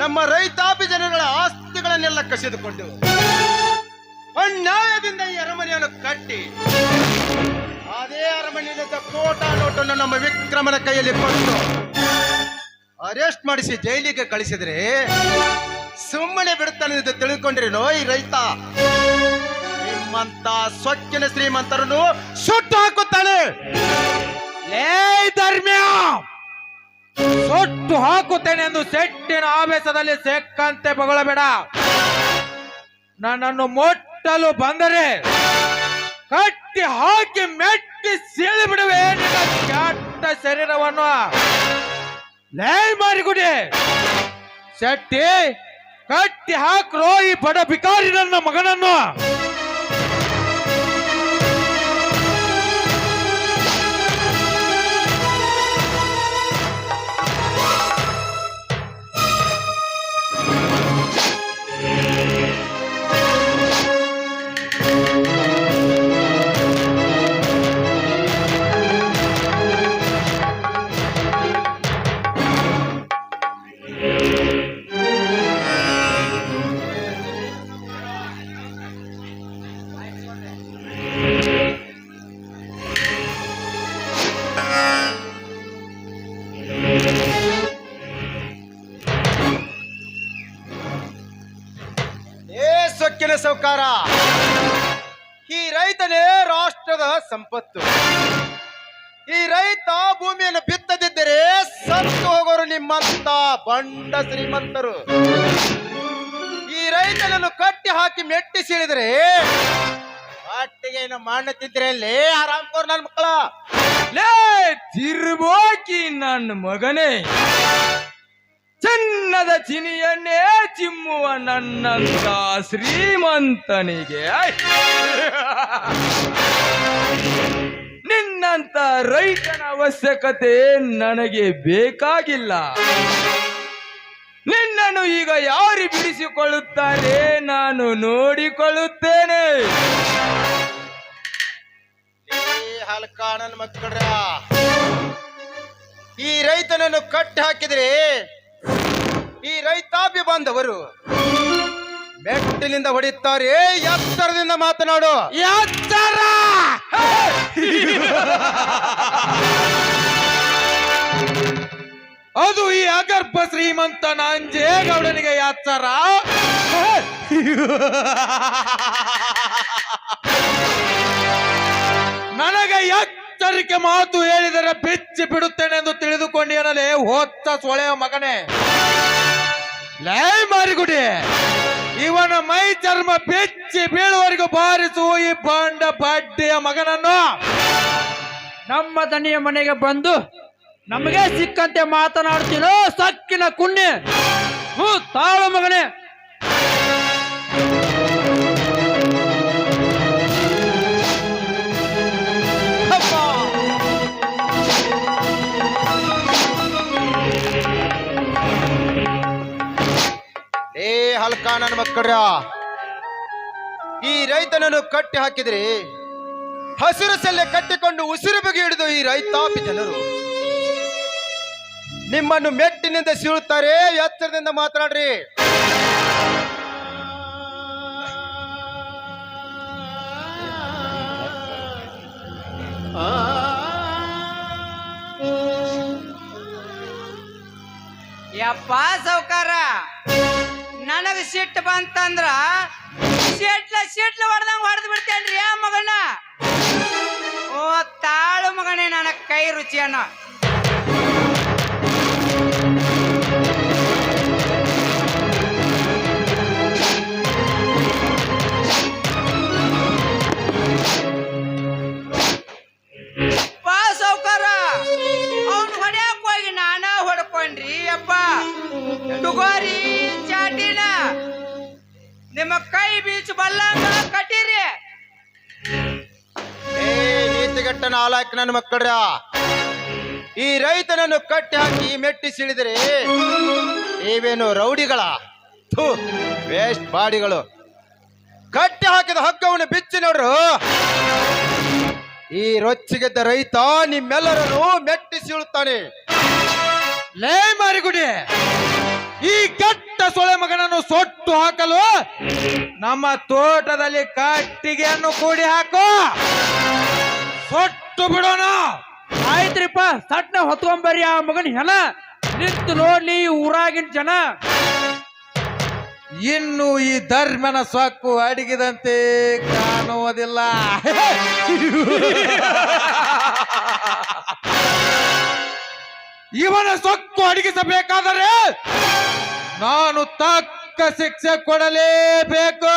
ನಮ್ಮ ರೈತಾಪಿ ಜನಗಳ ಆಸ್ತಿಗಳನ್ನೆಲ್ಲ ಕಸಿದುಕೊಂಡು ಅನ್ಯಾಯದಿಂದ ಈ ಅರಮನೆಯನ್ನು ಕಟ್ಟಿ ಅದೇ ಅರಮನೆಯಿಂದ ಕೋಟಾ ನೋಟನ್ನು ನಮ್ಮ ವಿಕ್ರಮನ ಕೈಯಲ್ಲಿ ಕೊಟ್ಟು ಅರೆಸ್ಟ್ ಮಾಡಿಸಿ ಜೈಲಿಗೆ ಕಳಿಸಿದ್ರೆ ಸುಮ್ಮನೆ ಬಿಡುತ್ತಾನೆ ಎಂದು ತಿಳ್ಕೊಂಡ್ರೇನೋ ಈ ರೈತ? ನಿಮ್ಮಂತ ಸೊಕ್ಕಿನ ಶ್ರೀಮಂತರನ್ನು ಸುಟ್ಟು ಹಾಕುತ್ತಾನೆ. ಲೇ ಧರ್ಮ್ಯ, ಸೊಟ್ಟು ಹಾಕುತ್ತೇನೆ ಎಂದು ಸೆಟ್ಟಿನ ಆವೇಶದಲ್ಲಿ ಸೆಕ್ಕಂತೆ ಬಗಳಬೇಡ. ನನ್ನನ್ನು ಮುಟ್ಟಲು ಬಂದರೆ ಕಟ್ಟಿ ಹಾಕಿ ಮೆಟ್ಟಿ ಸೀಳಿ ಬಿಡುವೆ ನಿನ್ನ ಕೆಟ್ಟ ಶರೀರವನ್ನು. ಲೇ ಮಾರಿಗುಡಿ ಶೆಟ್ಟಿ, ಕಟ್ಟಿ ಹಾಕ್ರೋ ಈ ಬಡ ಬಿಕಾರಿ ನನ್ನ ಮಗನನ್ನು. ಏ ಸೊಕ್ಕಿನ ಸೌಕಾರ, ಈ ರೈತನೇ ರಾಷ್ಟ್ರದ ಸಂಪತ್ತು. ಈ ರೈತ ಭೂಮಿಯನ್ನು ಬಿತ್ತದಿದ್ದರೆ ಸತ್ತು ಹೋಗೋರು ನಿಮ್ಮಂತ ಬಂಡ ಶ್ರೀಮಂತರು. ಈ ರೈತನನ್ನು ಕಟ್ಟಿ ಹಾಕಿ ಮೆಟ್ಟಿ ಸೀಳಿದರೆ ಅಟ್ಟಿಗೆ ಮಣ್ಣು ತಿಂದ್ರೆ ಅಲ್ಲಿ ಆರಾಮ್ಕೋರ್ ನನ್ನ ಮಕ್ಕಳ. ಲೇ ತಿರ್ಬೋಕಿ ನನ್ನ ಮಗನೇ, ಚಿನ್ನದ ಚಿನಿಯನ್ನೇ ಚಿಮ್ಮುವ ನನ್ನಂತ ಶ್ರೀಮಂತನಿಗೆ ನಿನ್ನಂತ ರೈತನ ಅವಶ್ಯಕತೆ ನನಗೆ ಬೇಕಾಗಿಲ್ಲ. ನಿನ್ನನ್ನು ಈಗ ಯಾರು ಬಿಡಿಸಿಕೊಳ್ಳುತ್ತಾರೆ ನಾನು ನೋಡಿಕೊಳ್ಳುತ್ತೇನೆ. ಹಲ್ಕ ನನ್ನ ಮಕ್ಕಳ, ಈ ರೈತನನ್ನು ಕಟ್ಟಿ ಹಾಕಿದ್ರೆ ಈ ರೈತಾಪಿ ಬಾಂಧವರು ಮೆಟ್ಟಿಲಿಂದ ಹೊಡೆಯುತ್ತಾರೆ. ಎತ್ತರದಿಂದ ಮಾತನಾಡು. ಎತ್ತರ! ಅದು ಈ ಅಗರ್ಭ ಶ್ರೀಮಂತ ನಂಜೇಗೌಡನಿಗೆ ಎತ್ತರ. ನನಗೆ ಎಚ್ಚರಿಕೆ ಮಾತು ಹೇಳಿದರೆ ಬಿಚ್ಚಿ ಬಿಡುತ್ತೇನೆ ಎಂದು ತಿಳಿದುಕೊಂಡಿರಲೇ ಹೊತ್ತ ಸೊಳೆಯ ಮಗನೇ. ಲೇ ಮಾರಿಗುಡಿ, ಇವನ ಮೈ ಚರ್ಮ ಬೆಚ್ಚಿ ಬೀಳುವವರೆಗೂ ಬಾರಿಸು ಈ ಬಂಡ ಬಡ್ಡಿಯ ಮಗನನ್ನು. ನಮ್ಮ ದನಿಯ ಮನೆಗೆ ಬಂದು ನಮಗೆ ಸಿಕ್ಕಂತೆ ಮಾತನಾಡ್ತೀನೋ ಸಕ್ಕಿನ ಕುಣ್ಣೆ. ತಾಳು ಮಗನೇ. ಏ ಹಲ್ಕ ನನ್ನ ಮಕ್ಕಳ, ಈ ರೈತನನ್ನು ಕಟ್ಟಿ ಹಾಕಿದ್ರೆ ಹಸಿರು ಸಲ್ಲೆ ಕಟ್ಟಿಕೊಂಡು ಉಸಿರು ಬಗೆ ಹಿಡಿದು ಈ ರೈತಾಪಿ ಜನರು ನಿಮ್ಮನ್ನು ಮೆಟ್ಟಿನಿಂದ ಸೀಳುತ್ತಾರೆ. ಎತ್ತರದಿಂದ ಮಾತನಾಡ್ರಿ. ಯಪ್ಪ ಸೌಕಾರ, ನನಗ ಸಿಟ್ಟು ಬಂತಂದ್ರ ಸಿಟ್ಲ ಹೊಡೆದಂಗ ಹೊಡೆದು ಬಿಡ್ತೇನ್ರಿ ಆ ಮಗನ. ಓ ತಾಳು ಮಗನೇ, ನನ್ನ ಕೈ ರುಚಿಯನ್ನ. ಸೌಕಾರ, ಅವನು ಹೊಡ್ಯಾಕ ಹೋಗಿ ನಾನ ಹೊಡ್ಕೊಂಡ್ರಿ ಅಪ್ಪ. ತುಗೋರಿ ಚಾಟಿನ ನಿಮ್ಮ ಕೈ ಬೀಚ್ ಬಲ್ಲಂಗ ಕಟ್ಟಿರಿ. ಏ ನೀತಿಗಟ್ಟನ ಆಲಾಕ್ ನನ್ನ ಮಕ್ಕಳ, ಈ ರೈತನನ್ನು ಕಟ್ಟಿ ಹಾಕಿ ಮೆಟ್ಟಿ ಸಿಳಿದರೆ ನೀವೇನು ರೌಡಿಗಳ? ವೇಸ್ಟ್ ಬಾಡಿಗಳು. ಕಟ್ಟಿ ಹಾಕಿದ ಹಗ್ಗವನ್ನು ಬಿಚ್ಚಿ ನೋಡ್ರು. ಈ ರೊಚ್ಚಿಗೆದ್ದ ರೈತ ನಿಮ್ಮೆಲ್ಲರನ್ನು ಮೆಟ್ಟಿ ಸೀಳುತ್ತಾನೆ. ಲೇ ಮಾರಿಗುಡಿ, ಈ ಕೆಟ್ಟ ಸೊಳೆ ಮಗನನ್ನು ಸೊಟ್ಟು ಹಾಕಲು ನಮ್ಮ ತೋಟದಲ್ಲಿ ಕಟ್ಟಿಗೆಯನ್ನು ಕೂಡಿ ಹಾಕು. ಸೊಟ್ಟು ಬಿಡೋಣ. ಆಯ್ತ್ರಿಪ್ಪ, ಸಟ್ನ ಹೊತ್ಕೊಂಬರ್ರಿ ಆ ಮಗನ ಹೆಣ. ನಿಂತು ನೋಡ್ಲಿ ಈ ಊರಾಗಿನ ಜನ. ಇನ್ನು ಈ ಧರ್ಮನ ಸೊಕ್ಕು ಅಡಗಿದಂತೆ ಕಾಣುವುದಿಲ್ಲ. ಇವನ ಸೊಕ್ಕು ಅಡಗಿಸಬೇಕಾದರೆ ನಾನು ತಕ್ಕ ಶಿಕ್ಷೆ ಕೊಡಲೇಬೇಕು.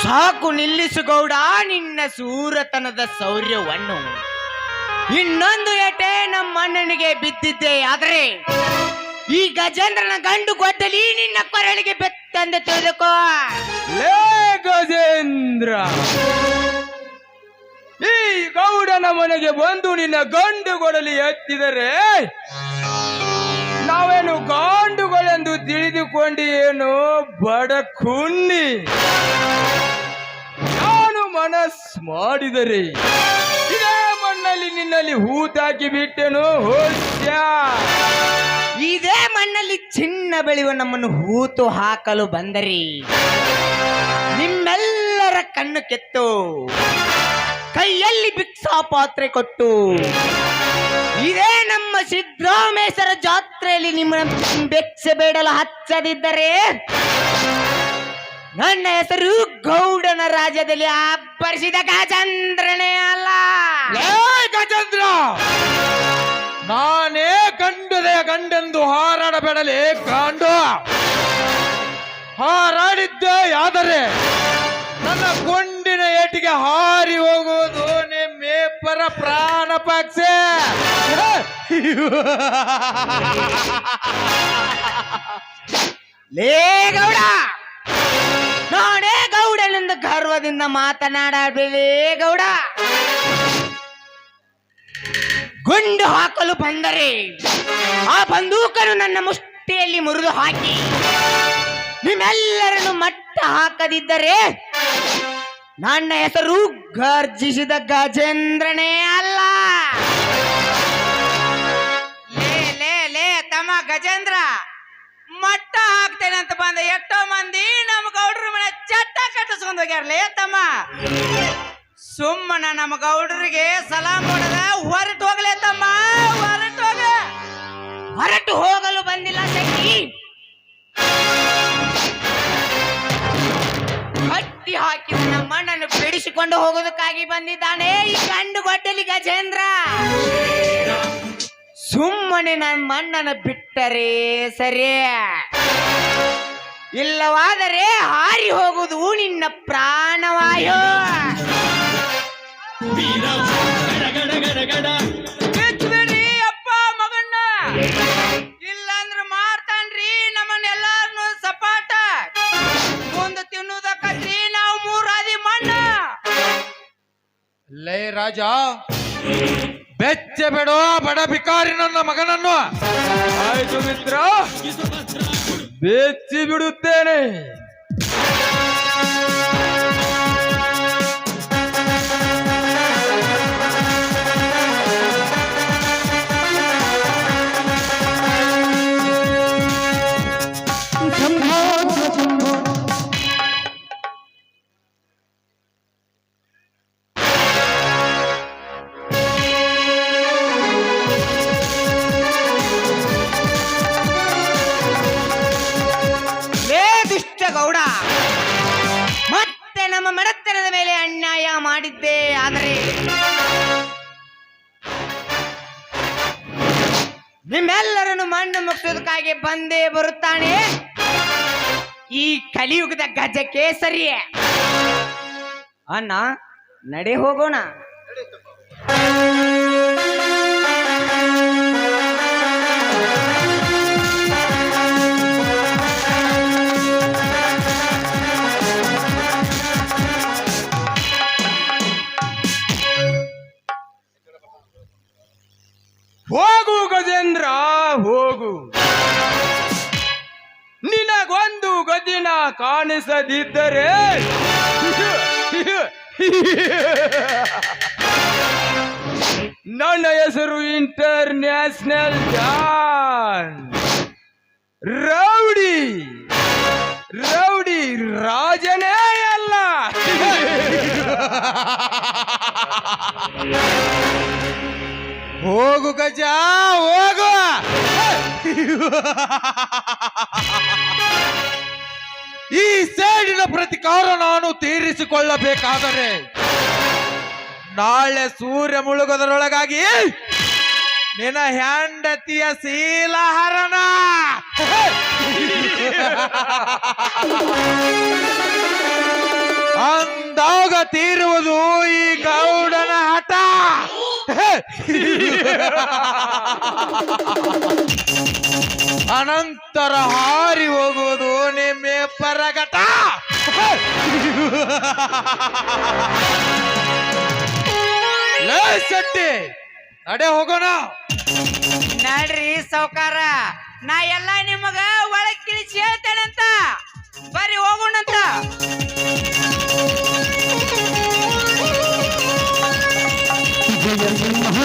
ಸಾಕು ನಿಲ್ಲಿಸು ಗೌಡ ನಿನ್ನ ಸೂರತನದ ಶೌರ್ಯವನ್ನು. ಇನ್ನೊಂದು ಏಟೆ ನಮ್ಮ ಅಣ್ಣನಿಗೆ ಬಿದ್ದಿದ್ದೆ ಆದರೆ ಈ ಗಜೇಂದ್ರನ ಗಂಡು ಗೊಡ್ಡಲಿ ನಿನ್ನ ಕೊರಳಿಗೆ ಬೆತ್ತಂದು ತಿಳಿದುಕೋ. ಲೇ ಗಜೇಂದ್ರ, ಈ ಗೌಡನ ಮನೆಗೆ ಬಂದು ನಿನ್ನ ಗಂಡು ಕೊಡಲಿ ಎತ್ತಿದರೆ ನಾವೇನು ಗಾಂಡುಗಳೆಂದು ತಿಳಿದುಕೊಂಡು ಏನು ಬಡ ಕುನ್ನಿ. ನಾನು ಮನಸ್ಸು ಮಾಡಿದರೆ ಇದೇ ಮಣ್ಣಲ್ಲಿ ನಿನ್ನಲ್ಲಿ ಹೂತಾಕಿ ಬಿಟ್ಟೆನು ಹೋಸ್ಯ. ಇದೇ ಮಣ್ಣಲ್ಲಿ ಚಿನ್ನ ಬೆಳೆಯುವ ನಮ್ಮನ್ನು ಹೂತು ಹಾಕಲು ಬಂದರಿ ನಿಮ್ಮೆಲ್ಲರ ಕಣ್ಣು ಕೆತ್ತು ಕೈಯಲ್ಲಿ ಭಿಕ್ಷಾ ಪಾತ್ರೆ ಕೊಟ್ಟು ಇದೇ ನಮ್ಮ ಸಿದ್ದರಾಮೇಶ್ವರ ಜಾತ್ರೆಯಲ್ಲಿ ನಿಮ್ಮ ಬೆಚ್ಚ ಬೇಡಲು ಹಚ್ಚದಿದ್ದರೆ ನನ್ನ ಹೆಸರು ಗೌಡನ ರಾಜ್ಯದಲ್ಲಿ ಅಬ್ಬರಿಸಿದ ಗಜೇಂದ್ರನೇ ಅಲ್ಲ. ಲೇ ಗಜೇಂದ್ರ, ನಾನೇ ಗಂಡದೆ ಗಂಡೆಂದು ಹಾರಾಡಬೇಡಲೇ ಗಾಂಡು. ಹಾರಾಡಿದ್ದೆ ಆದರೆ ನನ್ನ ಗೊಂಡಿನ ಏಟಿಗೆ ಹಾರಿ ಹೋಗುವುದು ನಿಮ್ಮೇಪರ ಪ್ರಾಣ ಪಕ್ಷೆ. ಲೇ ಗೌಡ, ನಾನೇ ಗೌಡನೆಂದು ಗರ್ವದಿಂದ ಮಾತನಾಡಬೇಡೇ ಗೌಡ. ಗುಂಡು ಹಾಕಲು ಬಂದರೆ ಆ ಬಂದೂಕನ್ನು ನನ್ನ ಮುಷ್ಟಿಯಲ್ಲಿ ಮುರಿದು ಹಾಕಿ ನಿಮ್ಮೆಲ್ಲರನ್ನು ಮಟ್ಟ ಹಾಕದಿದ್ದರೆ ನನ್ನ ಹೆಸರು ಗರ್ಜಿಸಿದ ಗಜೇಂದ್ರನೇ ಅಲ್ಲ. ಲೇ ಲೇ ಲೇ ತಮ್ಮ ಗಜೇಂದ್ರ, ಮಟ್ಟ ಹಾಕ್ತೇನೆ ಅಂತ ಬಂದ ಎಷ್ಟೋ ಮಂದಿ ನಮ್ಮ ಗೌಡ್ರ ಮನೆ ಚಟ್ಟ ಕಟ್ಟಿಸ್ಕೊಂಡು ಹೋಗ್ಯಾರಲೇ ತಮ್ಮ. ಸುಮ್ಮನ ನಮ್ಮ ಗೌಡ್ರಿಗೆ ಸಲಾಮ್ ಹೊಡೆದ ಹೊರಟು ಹೋಗ್ಲೇ ತಮ್ಮ, ಹೊರಟು ಹೋಗಲು ಬಂದಿಲ್ಲ ಸಖಿ. ಕಟ್ಟಿ ಹಾಕಿದ ನಮ್ಮ ಮಣ್ಣನ್ನು ಬಿಡಿಸಿಕೊಂಡು ಹೋಗೋದಕ್ಕಾಗಿ ಬಂದಿದ್ದಾನೆ ಈ ಗಂಡು ಗೊಡ್ಡಲಿ ಗಜೇಂದ್ರ. ಸುಮ್ಮನೆ ನನ್ನ ಮಣ್ಣನ್ನು ಬಿಟ್ಟರೆ ಸರಿ, ಇಲ್ಲವಾದರೆ ಹಾರಿ ಹೋಗುವುದು ನಿನ್ನ ಪ್ರಾಣವಾಯು. ಅಪ್ಪ ಮಗಣ್ಣ, ಇಲ್ಲಾಂದ್ರೆ ಮಾಡ್ತಾನ್ರಿ ನಮ್ಮನ್ನೆಲ್ಲಾರನು ಸಪಾಟ. ಮುಂದೆ ತಿನ್ನುವುದಕ್ಕಂದ್ರಿ ನಾವು ಮೂರಾದಿ ಮಣ್ಣ. ಲೇ ರಾಜ, ಬೆಚ್ಚ ಬೇಡೋ ಬಡ ಬಿಕಾರಿ ನನ್ನ ಮಗನನ್ನು. ಆಯ್ತು ಮಿತ್ರ, ಬೆಚ್ಚಿ ಬಿಡುತ್ತೇನೆ. ಗೌಡ, ಮತ್ತೆ ನಮ್ಮ ಮಡತನದ ಮೇಲೆ ಅನ್ಯಾಯ ಮಾಡಿದ್ದೆ ಆದರೆ ನಿಮ್ಮೆಲ್ಲರನ್ನು ಮಣ್ಣು ಮುಗಿಸೋದಕ್ಕಾಗಿ ಬಂದೇ ಬರುತ್ತಾನೆ ಈ ಕಲಿಯುಗದ ಗಜಕ್ಕೆ ಸರಿ. ಅಣ್ಣ ನಡೆ ಹೋಗೋಣ. ಹೋಗು ಗಜೇಂದ್ರ, ಹೋಗು. ನಿನಗೊಂದು ಗದಿನ ಕಾಣಿಸದಿದ್ದರೆ ನನ್ನ ಹೆಸರು ಇಂಟರ್ನ್ಯಾಷನಲ್ ಡಾನ್ ರೌಡಿ ರೌಡಿ ರಾಜನೇ ಅಲ್ಲ. ಹೋಗು ಗಜ ಹೋಗು. ಈ ಸೇಡಿನ ಪ್ರತಿಕಾರ ನಾನು ತೀರಿಸಿಕೊಳ್ಳಬೇಕಾದರೆ ನಾಳೆ ಸೂರ್ಯ ಮುಳುಗೋದರೊಳಗಾಗಿ ನಿನ್ನ ಹೆಂಡತಿಯ ಶೀಲಹರಣ ಅಂದಾಗ ತೀರುವುದು ಈ ಗೌಡನ ಹಠ. ಅನಂತರ ಹಾರಿ ಹೋಗುವುದು ನಿಮ್ಮೆ ಪರಗಟ. ಲೇ ಶೆಟ್ಟಿ, ನಡೆ ಹೋಗೋಣ. ನಡ್ರಿ ಸಾವ್ಕಾರ, ನಾ ಎಲ್ಲ ನಿಮಗ ಒಳಗ್ ತಿಳಿಸಿ ಹೇಳ್ತೇನಂತ. ಬರ್ರಿ ಹೋಗೋಣಂತ. ಜಯ ಸಿಂಹ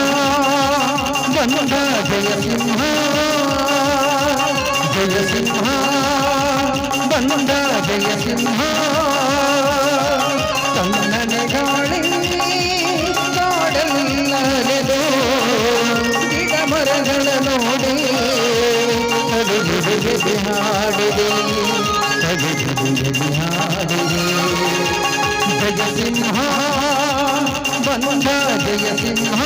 ಬಂದ ಜಯ ಸಿಂಹ ಜಯ ಸಿಂಹ ಬಂದ ಜಯ ಸಿಂಹ ತನ್ನನೆ ಗಾಳಿ ಕಾಡಲಿಲ್ಲಲೆದು ಗಿಡ ಮರಗಳ ನೋಡಿ ತಡೆದು ಹಾಡಿದೆ ತಡೆದು ಹಾಡಿದೆ ಜಯ ಸಿಂಹ ಬಂದ ಜಯ ಸಿಂಹ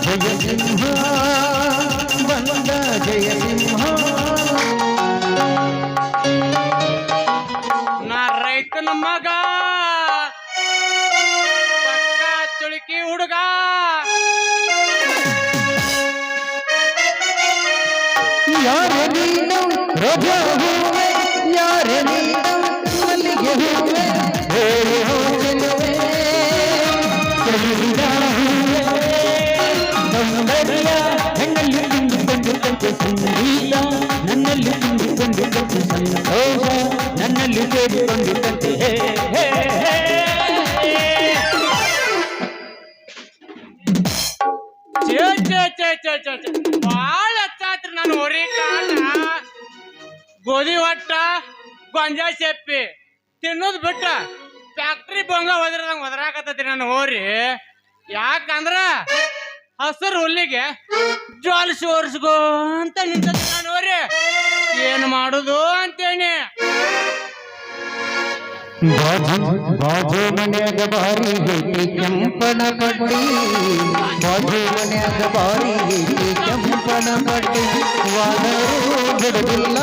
ಜಯ ಸಿಂಹ ಬಂದ ಜಯ ಸಿಂಹ. ನಾ ರೈತನ ಮಗ, ಪಕ್ಕ ಚುಳುಕಿ ಹುಡುಗ. ಯಾರೆ ನೀನು ರೋಜಾ ಹೂವೆ, ಯಾರೆ ನೀನು ಮಲ್ಲಿಗೆ ಹೂವೆ, ಬೇರೆ ಹೋಚಲುವೆ ಕಲಿಸಿದ ಹೂವೆ, ಸೌಂದರ್ಯ ಹೆಣ್ಣಲ್ಲಿ ತುಂಬಿಕೊಂಡಂತೆ ಸಂಗೀತ, ನನ್ನಲ್ಲಿ ತುಂಬಿಕೊಂಡಂತೆ ಸಂತೋಷ, ನನ್ನಲ್ಲಿ ಸೇರಿಕೊಂಡಂತೆ ಹೇ ಹೇ ಹೇ. ಬಾಳ ಹಚ್ಚಾತ್ರಿ ನಾನು ಹೊರಿ ಕಾಲ ಗೋಧಿ ಹೊಟ್ಟ ಗೊಂಜಾ ಸೆಪ್ಪಿ ತಿನ್ನೋದ್ ಬಿಟ್ಟ ಫ್ಯಾಕ್ಟ್ರಿ ಬಂಗ ಒದರ್ದಂಗ ಒದರಾಕತ್ತೈತಿ ನಾನು ಹೋರಿ. ಯಾಕಂದ್ರ ಹಸರು ಹುಲ್ಲಿಗೆ ಜ್ವಾಲಿಸಿ ಒರ್ಸ್ಗೋ ಅಂತ ನಿಂತೈತಿ ನಾನು ಹೋರಿ. ಏನ್ ಮಾಡುದು ಅಂತೇನಿ. ಬಾಜು ಮನ್ಯಾಗ ಬಾರಿ ಐತಿ ಕೆಂಪನ ಪಟ್ಟಿ, ಬಾಜು ಮನ್ಯಾಗ ಬಾರಿ ಐತಿ ಕೆಂಪನ ಪಟ್ಟಿ, ವಾದರೂ ಬಿಡುದಿಲ್ಲ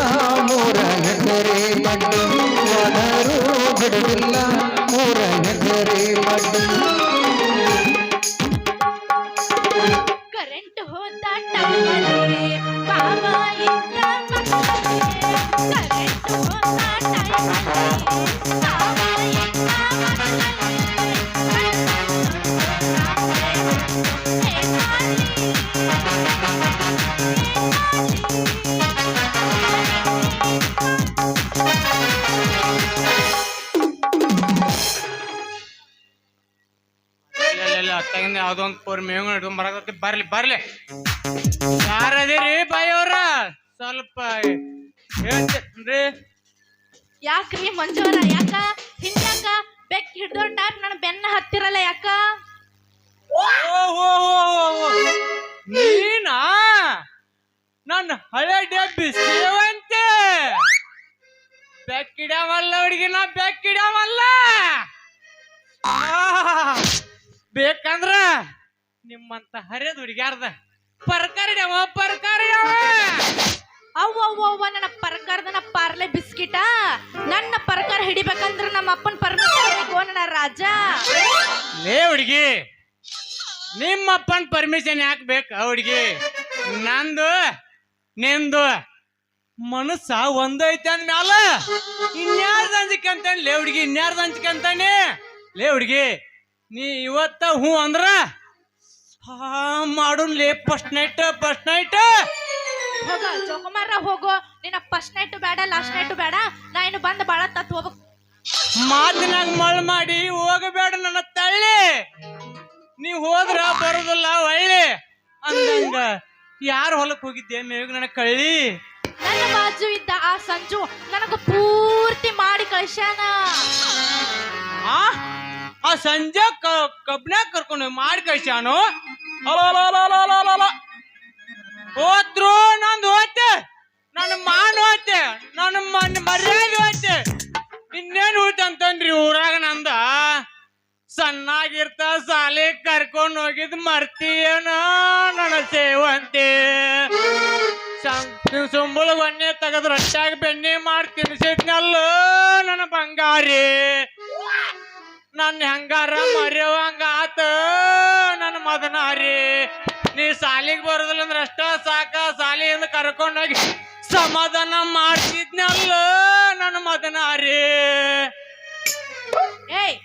ಮೂರ ಎಕರೆ ಪಟ್ಟಿ, ವಾದರೂ ಬಿಡುದಿಲ್ಲ ಮೂರ ಎಕರೆ ಪಟ್ಟಿ. ಕರೆಂಟ್ ಹೋದ ಟೈಮಲ್ಲಿ ಬಾವ ಇದ್ದ ಮಕ್ಕಳಿಗೆ, ಕರೆಂಟ್ ಹೋದ ಟೈಮಲ್ಲಿ ಬಾವ ಇದ್ದ ಅತ್ತಾಗಿಂದ ಯಾವ್ದೊಂದು ಪೋರ್ ಮೇವ್ ಇಟ್ಕೊಂಡ್ ಬರಕತ್ತಿ. ಬರ್ಲಿ ಬರ್ಲಿ, ಯಾರದಿರಿ ಬಾಯವ್ರ? ಸ್ವಲ್ಪ ಹೇಳ್ತೇನ್ರಿ. ಯಾಕ್ರಿ ಮಂಜುವರ, ಯಾಕ ಹಿಂಗ್ಯಾಕ ಬೆಕ್ ಹಿಡ್ದೋ ಟೈಪ್ ನನ್ನ ಬೆನ್ನ ಹತ್ತಿರಲ್ಲ ಯಾಕ? ನೀನಾ ನನ್ನ ಹಳೆ ಡಬ್ಬಿ ಸೇವಂತೆ ಬೆಕ್ಕಿಡ್ಯಾವಲ್ಲ ಹುಡುಗಿ, ನಾ ಬೆಕ್ಕಿಡ್ಯಾವಲ್ಲ. ಬೇಕಂದ್ರ ನಿಮ್ಮಂತ ಹರಿಯದ ಹುಡುಗ್ಯಾರ್ದ ಪರ್ಕಾರಿಡ್ಯಾವ ಪರ್ಕಾರಿಡ್ಯಾವ. ಅವ್ವ ನನ್ನ ಪರ್ಕಾರದ ಪಾರ್ಲೆ ಬಿಸ್ಕಿಟ, ನನ್ನ ಪರ್ಕಾರ ಹಿಡಿಬೇಕಂದ್ರ ನಮ್ಮ ಅಪ್ಪನ ಪರ್ಮಿಷನ್ ನನ್ನ ರಾಜ. ಲೇ ಹುಡುಗಿ, ನಿಮ್ಮಪ್ಪನ ಪರ್ಮಿಷನ್ ಯಾಕೆ ಬೇಕು ಹುಡುಗಿ? ನಂದು ನಿಂದು ಮನಸ್ಸ ಒಂದೈತೆ ಅಂದ್ಮ್ಯಾಲ ಇನ್ಯಾರ್ದು ಅಂಜಿಕೆ ಅಂತಾನೆ ಲೇ ಹುಡುಗಿ, ಇನ್ಯಾರ್ದು ಅಂಜಿಕೆ ಅಂತಾನೆ. ಲೇ ಹುಡುಗಿ, ನೀ ಇವತ್ತ ಹೂ ಅಂದ್ರ ಮಾಡೋನ್ಲೇ ಫಸ್ಟ್ ನೈಟ್ ಫಸ್ಟ್ ನೈಟ್. ಹೋಗ ಜೋಕುಮಾರ ಹೋಗೋ, ನಿನ್ನ ಫಸ್ಟ್ ನೈಟ್ ಬೇಡ ಲಾಸ್ಟ್ ನೈಟ್ ಬೇಡ, ನಾ ಇನ್ನು ಬಂದು ಬಾಳ ತತ್ ಹೋಗ್ಬೇಕು. ಮಾತಿನಾಗ ಮಳ್ ಮಾಡಿ ಹೋಗಬೇಡ ನನ್ನ ತಳ್ಳಿ. ನೀ ಹೋದ್ರ ಬರೋದಿಲ್ಲ ಒಳ್ಳೆ ಅಂದಂಗ ಯಾರು ಹೊಲಕ್ ಹೋಗಿದ್ದೆ ಮೇವಿಗೆ ನನ್ನ ಕಳ್ಳಿ. ನನ್ನ ಬಾಜು ಇದ್ದ ಆ ಸಂಜು ನನಗ ಪೂರ್ತಿ ಮಾಡಿ ಕಳ್ಸ್ಯಾನ. ಆ ಸಂಜೆ ಕಬ್ನ್ಯಾಗ ಕರ್ಕೊಂಡು ಮಾಡಿ ಕಳ್ಸ್ಯಾನು. ಹೋದ್ರು ನಂದು ಹೋಯ್ತೆ, ನನ್ನ ಮಾನ ಹೋಯ್ತೆ, ನನ್ನ ಮರ್ಯಾದೆ ಹೋಯ್ತೆ. ಇನ್ನೇನು ಹೋಯ್ತಂತನ್ರಿ ಊರಾಗ ನಂದ. ಸಣ್ಣಾಗಿರ್ತ ಸಾಲಿ ಕರ್ಕೊಂಡು ಹೋಗಿದ್ ಮರ್ತೀಯನ ನನ್ನ ಸೇವಂತಿ. ಸುಂಬಳ ಒಣ್ಣೆ ತೆಗೆದು ರೊಟ್ಟಾಗ ಬೆಣ್ಣೆ ಮಾಡಿ ತಿನ್ಸಿದ್ನಲ್ಲ ನನ್ನ ಬಂಗಾರಿ. ನನ್ನ ಹೆಂಗಾರ ಮರೆಯುವಂಗ ಆತ ನನ್ನ ಮದನಾರಿ. ನೀ ಸಾಲಿಗೆ ಬರೋದಿಲ್ಲ ಅಂದ್ರೆ ಅಷ್ಟ ಸಾಕ, ಸಾಲಿಯಿಂದ ಕರ್ಕೊಂಡೋಗಿ ಸಮಾಧಾನ ಮಾಡ್ತಿದ್ನಲ್ಲ ನನ್ನ ಮದನಾರಿ. ಏಯ್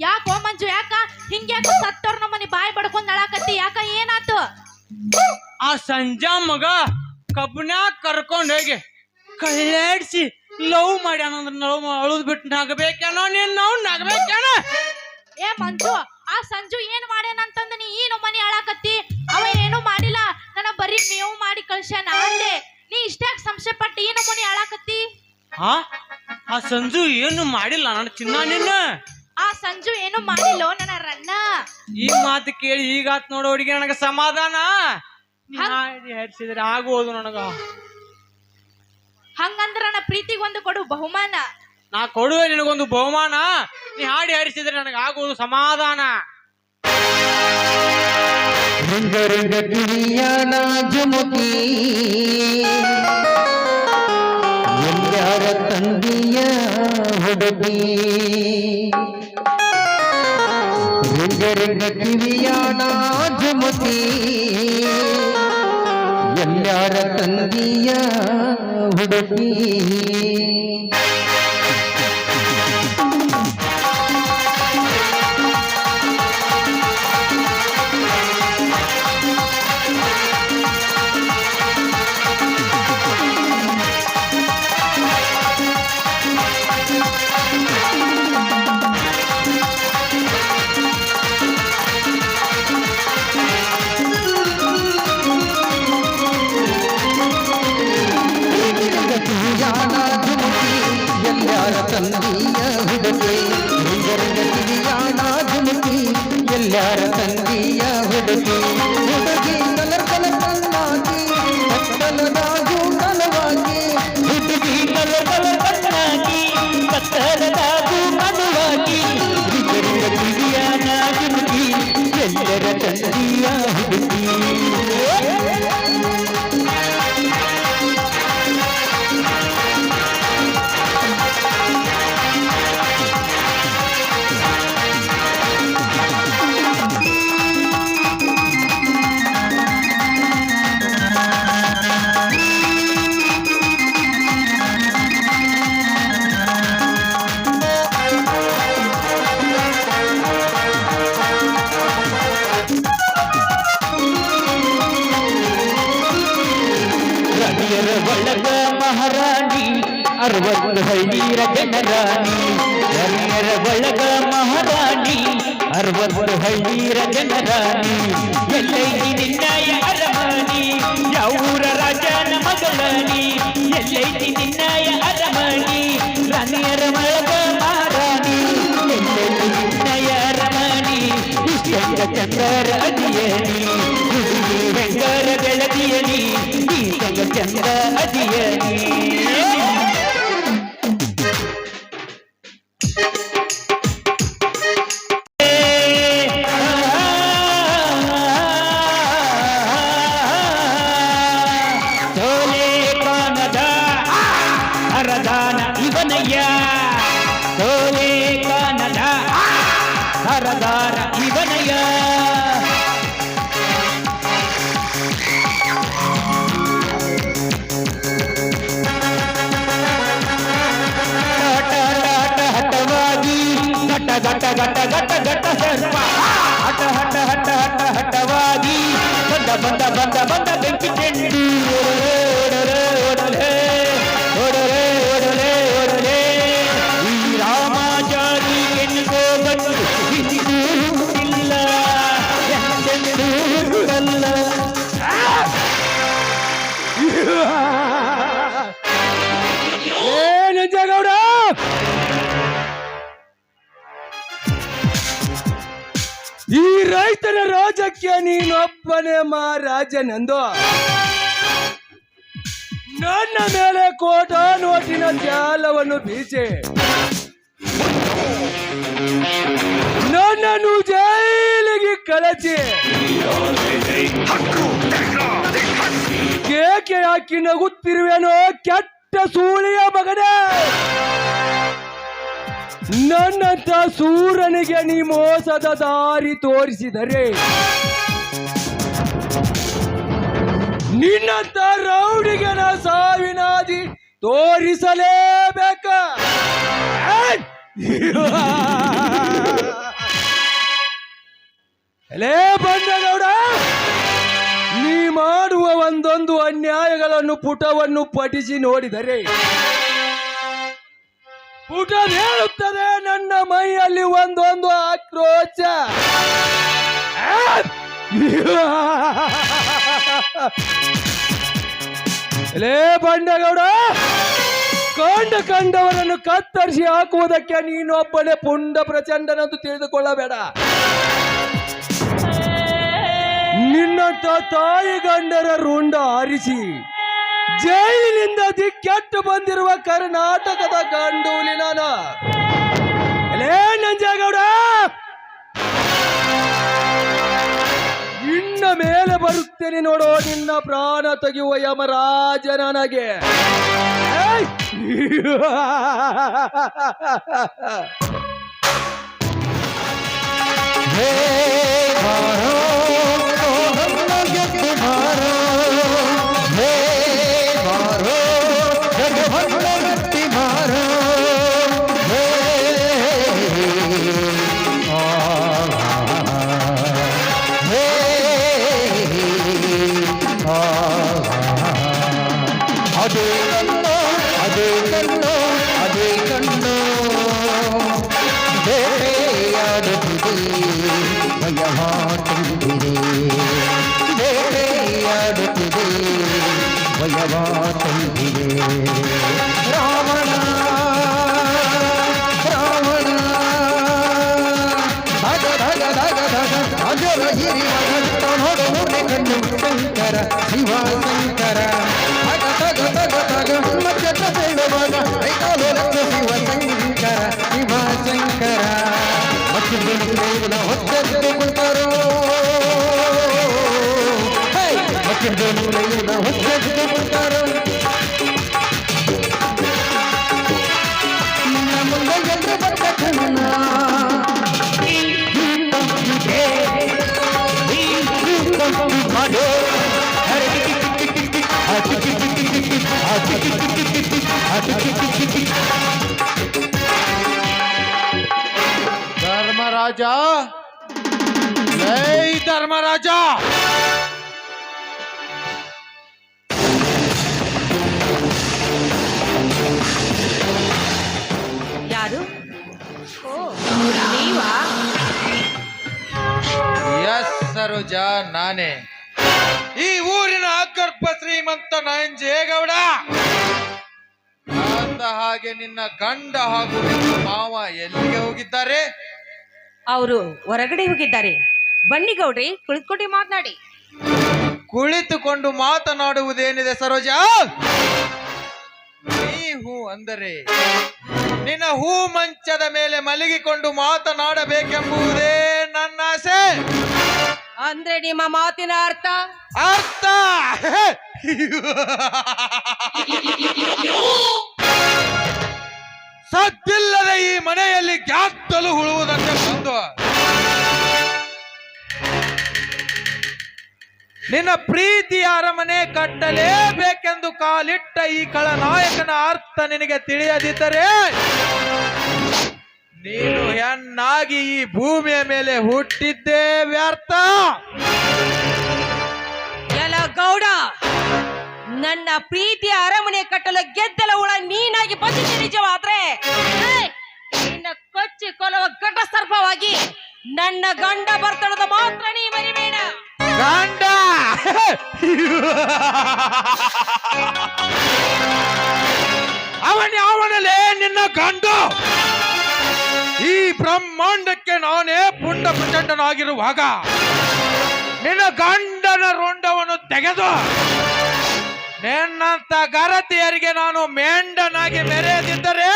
ಯಾಕೋ ಮಂಜು, ಯಾಕ ಹಿಂಗ್ಯಾಕ ಸತ್ತವ್ರ ನಮ್ಮನಿ ಬಾಯಿ ಬಡ್ಕೊಂಡ್ ಅಳಾಕತ್ತಿ? ಯಾಕ ಏನಾತು? ಆ ಸಂಜಾ ಮಗ ಕಬ್ಬನ್ಯಾಗ ಕರ್ಕೊಂಡ್ ಹೋಗಿ ಕಳ್ಳಾಡ್ಸಿ ಲವ್ ಮಾಡ್ಯಾನ. ಲವ್ ಅಳುದ್ ಬಿಟ್ಟು ನಗಬೇಕೇನೋ, ನೀನ್ ನಾವು ನಗಬೇಕೇನ? ಏ ಮಂಜು, ಆ ಸಂಜು ಏನ್ ಮಾಡ್ಯಾನ ಅಂತಂದ ನೀ ಈ ನಮ್ಮನಿ ಅಳಾಕತ್ತಿ? ಅವ ಏನು ಮಾಡಿಲ್ಲ, ನನ್ನ ಬರೀ ಮೇವು ಮಾಡಿ ಕಳ್ಸ್ಯಾನ ಅಂದೆ. ನೀ ಇಷ್ಟ್ಯಾಕ ಸಂಶಯ ಪಟ್ಟು ಈ ನಮ್ಮನಿ ಅಳಾಕತ್ತಿ? ಆ ಸಂಜು ಏನು ಮಾಡಿಲ್ಲ ನನ್ನ ಚಿನ್ನ. ನಿನ್ನ ಆ ಸಂಜು ಏನು ಮಾಡಿಲ್ಲೋ ನನ್ನ ರಣ್ಣ. ಈ ಮಾತು ಕೇಳಿ ಈಗಾತ್ ನೋಡೋ ಹುಡುಗಿ ನನಗ ಸಮಾಧಾನ. ಹರಿಸಿದ್ರೆ ಆಗೋದು ನನಗ. ಹಂಗಂದ್ರ ನನ್ನ ಪ್ರೀತಿಗೊಂದು ಕೊಡು ಬಹುಮಾನ. ನಾ ಕೊಡುವೆ ನಿನಗೊಂದು ಬಹುಮಾನ. ನೀ ಹಾಡಿ ಹರಿಸಿದ್ರೆ ನನಗ ಆಗೋದು ಸಮಾಧಾನ. ರಂಗ ರಂಗ ಕಿವಿಯ ನಾಜುಮುಖಿ ಎಲ್ಲಾರ ತಂದೆಯ ಹುಡುಗಿ. ರಂಗ ರಂಗ ಕಿವಿಯ ನಾಜುಮುಖಿ ಎಲ್ಲಾರ ತಂದೆಯ ಹುಡುಗಿ. ಎಲ್ಲಾರ ತಂದೆಯ ಹುಡುಗಿ. ರಂಗರಂಗ ಕಿವಿಯಾಣ ಧುಮುಕಿ ಎಲ್ಲಾರ ತಂದೆಯ ಹುಡುಗಿ. ಹುಡುಗಿ ಕಲರ್ ಕಲರ್ ಕಣ್ಣಾಗಿ ಕತ್ತಲದಾಗೂ ಕಲವಾಗಿ. ಹುಡುಗಿ ಕಲರ್ ಕಲರ್ ಕಣ್ಣಾಗಿ ಕತ್ತಲದಾಗೂ ಕಲವಾಗಿ. ರಂಗರಂಗ ಕಿವಿಯಾಣ ಧುಮುಕಿ ಎಲ್ಲರ ತಂದೆಯ ಹುಡುಗಿ. ಒಳಗ ಮಹಾರಾಣಿ 60 ಹಳ್ಳಿರ ಜನರಾಣಿ. ರಮ್ಯರ ಒಳಗ ಮಹಾರಾಣಿ 60 ಹಳ್ಳಿರ ಜನರಾಣಿ. ಎಲ್ಲೈತಿ ನಿನ್ನಯ ಅರಮನಿ ಯಾವೂರ ರಾಜನ ಮಗಳನಿ. ಎಲ್ಲೈತಿ ನಿನ್ನಯ ಅರಮನಿ ರಾಣಿಯರ ಒಳಗ ಮಹಾರಾಣಿ. ಎಲ್ಲೈತಿ ನಿನ್ನಯ ಅರಮನಿ ಇಷ್ಟಂಗ ಚಂದರ ಅದಿಯನಿ. ಹುಡುಗಿ ಹೆಂಗರ ಬೆಳದಿಯನಿ ಈತಗ ಚಂದ ಅದಿಯನಿ. ಸೋಲೆ ಕಾನದ ಹರದಾನ ಇವನಯ್ಯ. ಸೋಲೆ ಕಾನದ ಹರದಾನ ಇವನಯ್ಯ. ಗಟ ಗಟ ಗಟ ಗಟ ಸರ್ಪ ಹಟ ಹಟ ಹಟ ಹಟ ಹಟವಾಗಿ ಬಂದ ಬಂದ ಬಂದ ಬಂದ ಬೆಂಕಿ ಚೆಂಡು. ಓಡಲೆ ಓಡಲೆ ಓಡಲೆ ಓಡಲೆ ಓಡಲೆ ಈ ರಾಮಾಜ ಈ ರೈತರ ರಾಜ್ಯಕ್ಕೆ ನೀನೊಬ್ಬನೇ ಮಹಾರಾಜನೆಂದು ನನ್ನ ಮೇಲೆ ಕೋಟ ನೋಟಿನ ಜಾಲವನ್ನು ಬೀಸಿ ನನ್ನನ್ನು ಜೈಲಿಗೆ ಕಳಚಿ ಕೇಕೆ ಹಾಕಿ ನಗುತ್ತಿರುವೆನೋ ಕೆಟ್ಟ ಸೂಳಿಯ ಮಗನೇ. ನನ್ನಂತ ಸೂರನಿಗೆ ನೀ ಮೋಸದ ದಾರಿ ತೋರಿಸಿದರೆ ನಿನ್ನಂತ ರೌಡಿಗೆ ನಾ ಸಾವಿನಾದಿ ತೋರಿಸಲೇಬೇಕ. ಎಲೇ ಬಂಡಗೌಡ, ನೀ ಮಾಡುವ ಒಂದೊಂದು ಅನ್ಯಾಯಗಳನ್ನು ಪುಟವನ್ನು ಪಠಿಸಿ ನೋಡಿದರೆ ಪುಟ ಹೇಳುತ್ತದೆ ನನ್ನ ಮೈಯಲ್ಲಿ ಒಂದೊಂದು ಆಕ್ರೋಶ. ಎಲೇ ಬಂಡಗೌಡ, ಕಂಡವರನ್ನು ಕತ್ತರಿಸಿ ಹಾಕುವುದಕ್ಕೆ ನೀನೊಬ್ಬನೇ ಪುಂಡ ಪ್ರಚಂಡನಂತೂ ತಿಳಿದುಕೊಳ್ಳಬೇಡ. ನಿನ್ನಂತ ತಾಯಿ ಗಂಡರ ರುಂಡ ಆರಿಸಿ ಜೈಲಿನಿಂದ ದಿಕ್ಕೆಟ್ಟು ಬಂದಿರುವ ಕರ್ನಾಟಕದ ಗಂಡೂಲಿ ನಾನು. ಎಲೇ ನಂಜೇಗೌಡ, ಇನ್ನ ಮೇಲೆ ಬರುತ್ತೇನೆ ನೋಡೋ ನಿನ್ನ ಪ್ರಾಣ ತೆಗೆಯುವ ಯಮರಾಜ ನನಗೆ. ಅದೇ ಕಣ್ಣು ಬೇಟೆಯಾಡುತ್ತಿದೆ ಭಯವಾಗುತ್ತಿದೆ. ರಾವಣ ಧಗ ಧಗ ಧಗ ಧಗ ಅಜರ ಹಿರಿಯ ನೋಡು ಕಣ್ಣು ಶಂಕರ ಶಿವ ಶಂಕರ ಧಗ ಧಗ ಧಗ ಧಗ ಮಜ್ಜದ ಬೇಡುವಾಗ ಐಕಾಲು ಲಕ್ಷ ಶಿವ ಶಂಕರ ಶಿವ ಶಂಕರ ಮಚ್ಚಿನ ಹೊತ್ತದ್ದು ಕುಂತರು ಹೊತ್ತದ್ದು ಕುಂತರು ನಿನ್ನ ಮುಂದೆ ಎದ್ದು ಬಂದ ಕಣ್ಣ ಧರ್ಮರಾಜ, ಜೈ ಧರ್ಮರಾಜ. ಯಾರು? ನೀವಾ? ಎಸ್ ಸರೋಜ, ನಾನೇ ಈ ಊರಿನ ಅಗರ್ಭ ಶ್ರೀಮಂತ ನಂಜೇಗೌಡ. ಅಂದ ಹಾಗೆ ನಿನ್ನ ಗಂಡ ಹಾಗೂ ನಿನ್ನ ಮಾವ ಎಲ್ಲಿಗೆ ಹೋಗಿದ್ದಾರೆ? ಅವರು ಹೊರಗಡೆ ಹೋಗಿದ್ದಾರೆ. ಬನ್ನಿ ಗೌಡ್ರಿ, ಕುಳಿತುಕೊಂಡು ಮಾತನಾಡಿ. ಕುಳಿತುಕೊಂಡು ಮಾತನಾಡುವುದೇನಿದೆ ಸರೋಜ? ನೀ ಹೂ ಅಂದರೆ ನಿನ್ನ ಹೂ ಮಂಚದ ಮೇಲೆ ಮಲಗಿಕೊಂಡು ಮಾತನಾಡಬೇಕೆಂಬುದೇ ನನ್ನ ಆಸೆ. ಅಂದ್ರೆ ನಿಮ್ಮ ಮಾತಿನ ಅರ್ಥ? ಅರ್ಥ ಸದ್ದಿಲ್ಲದೆ ಈ ಮನೆಯಲ್ಲಿ ಗ್ಯಾತ್ತಲು ಹುಳುವುದಂತೆ ಬಂದು ನಿನ್ನ ಪ್ರೀತಿಯ ಅರಮನೆ ಕಟ್ಟಲೇಬೇಕೆಂದು ಕಾಲಿಟ್ಟ ಈ ಖಳನಾಯಕನ ಅರ್ಥ ನಿನಗೆ ತಿಳಿಯದಿದ್ದರೆ ನೀನು ಹೆಣ್ಣಾಗಿ ಈ ಭೂಮಿಯ ಮೇಲೆ ಹುಟ್ಟಿದ್ದೇ ವ್ಯರ್ಥ. ಎಲ್ಲ ಗೌಡ, ನನ್ನ ಪ್ರೀತಿಯ ಅರಮನೆ ಕಟ್ಟಲು ಗೆದ್ದಲ ಹುಳ ನೀನಾಗಿ ಬಂದಿದ್ದೆ ನಿಜವಾದ್ರೆ ನಿನ್ನ ಕೊಚ್ಚಿ ಕೊಲವ ಘಟ ಸರ್ಪವಾಗಿ ನನ್ನ ಗಂಡ ಬರ್ತಡದ ಮಾತ್ರ ನೀ ಮರಿಬೇಡ. ಗಂಡ ಅವನೇ ನಿನ್ನ ಗಂಡು. ಈ ಬ್ರಹ್ಮಾಂಡಕ್ಕೆ ನಾನೇ ಪುಂಡ ಪ್ರಚಂಡನಾಗಿರುವಾಗ ನಿನ್ನ ಗಂಡನ ರುಂಡವನ್ನು ತೆಗೆದು ನಿನ್ನಂತ ಗರತಿಯರಿಗೆ ನಾನು ಮೇಂಡನಾಗಿ ಮೆರೆಯದಿದ್ದರೆ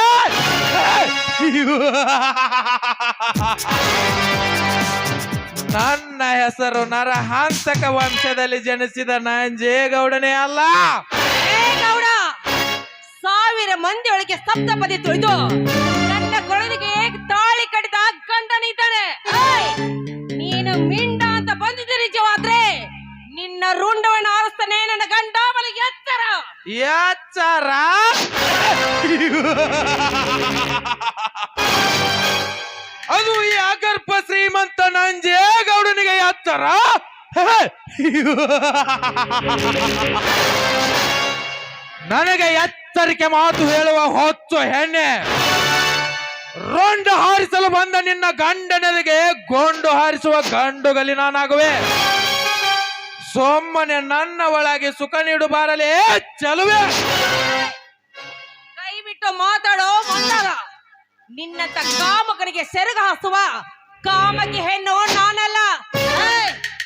ನನ್ನ ಹೆಸರು ನರಹಾಂತಕ ವಂಶದಲ್ಲಿ ಜನಿಸಿದ ನಂಜೇಗೌಡನೇ ಅಲ್ಲ. ಏ ಗೌಡ, 1000 ಮಂದಿ ಒಳಗೆ ಸಪ್ತಪದಿ ತುಳಿದು ನನ್ನ ಕೊಳಲಿಗೆ ತಾಳಿ ಕಟ್ಟಿದ ಗಂಡನಿದ್ದಾನೆ. ನೀನು ಮಿಂಡ ಅಂತ ಬಂದಿದ್ದ ನಿಜವಾದ್ರೆ ನಿನ್ನ ರುಂಡವನ್ನು ಆರಿಸ್ತಾನೆ ನನ್ನ ಗಂಡ. ಬಲಿ ಎಚ್ಚರ ಎಚ್ಚರ. ಅದು ಈ ಅಗರ್ಭ ಶ್ರೀಮಂತ ನಂಜೇಗೌಡನಿಗೆ ಎಚ್ಚರ. ನನಗೆ ಎಚ್ಚರಿಕೆ ಮಾತು ಹೇಳುವ ಹೊತ್ತು ಹೆಣ್ಣೆ. ರೋಂಡು ಹಾರಿಸಲು ಬಂದ ನಿನ್ನ ಗಂಡನಿಗೆ ಗೊಂಡು ಹಾರಿಸುವ ಗಂಡುಗಲಿ ನಾನಾಗುವೆ. ಸೊಮ್ಮನೆ ನನ್ನ ಒಳಗೆ ಸುಖ ನೀಡು ಬಾರಲೇ ಚಲುವೆ. ಕೈ ಬಿಟ್ಟು ಮಾತಾಡೋ ಮಂದಾಗ. ನಿನ್ನಂತ ಕಾಮಕನಿಗೆ ಸೆರಗ ಹಾಸುವ ಕಾಮಕ್ಕೆ ಹೆಣ್ಣು ನಾನಲ್ಲ.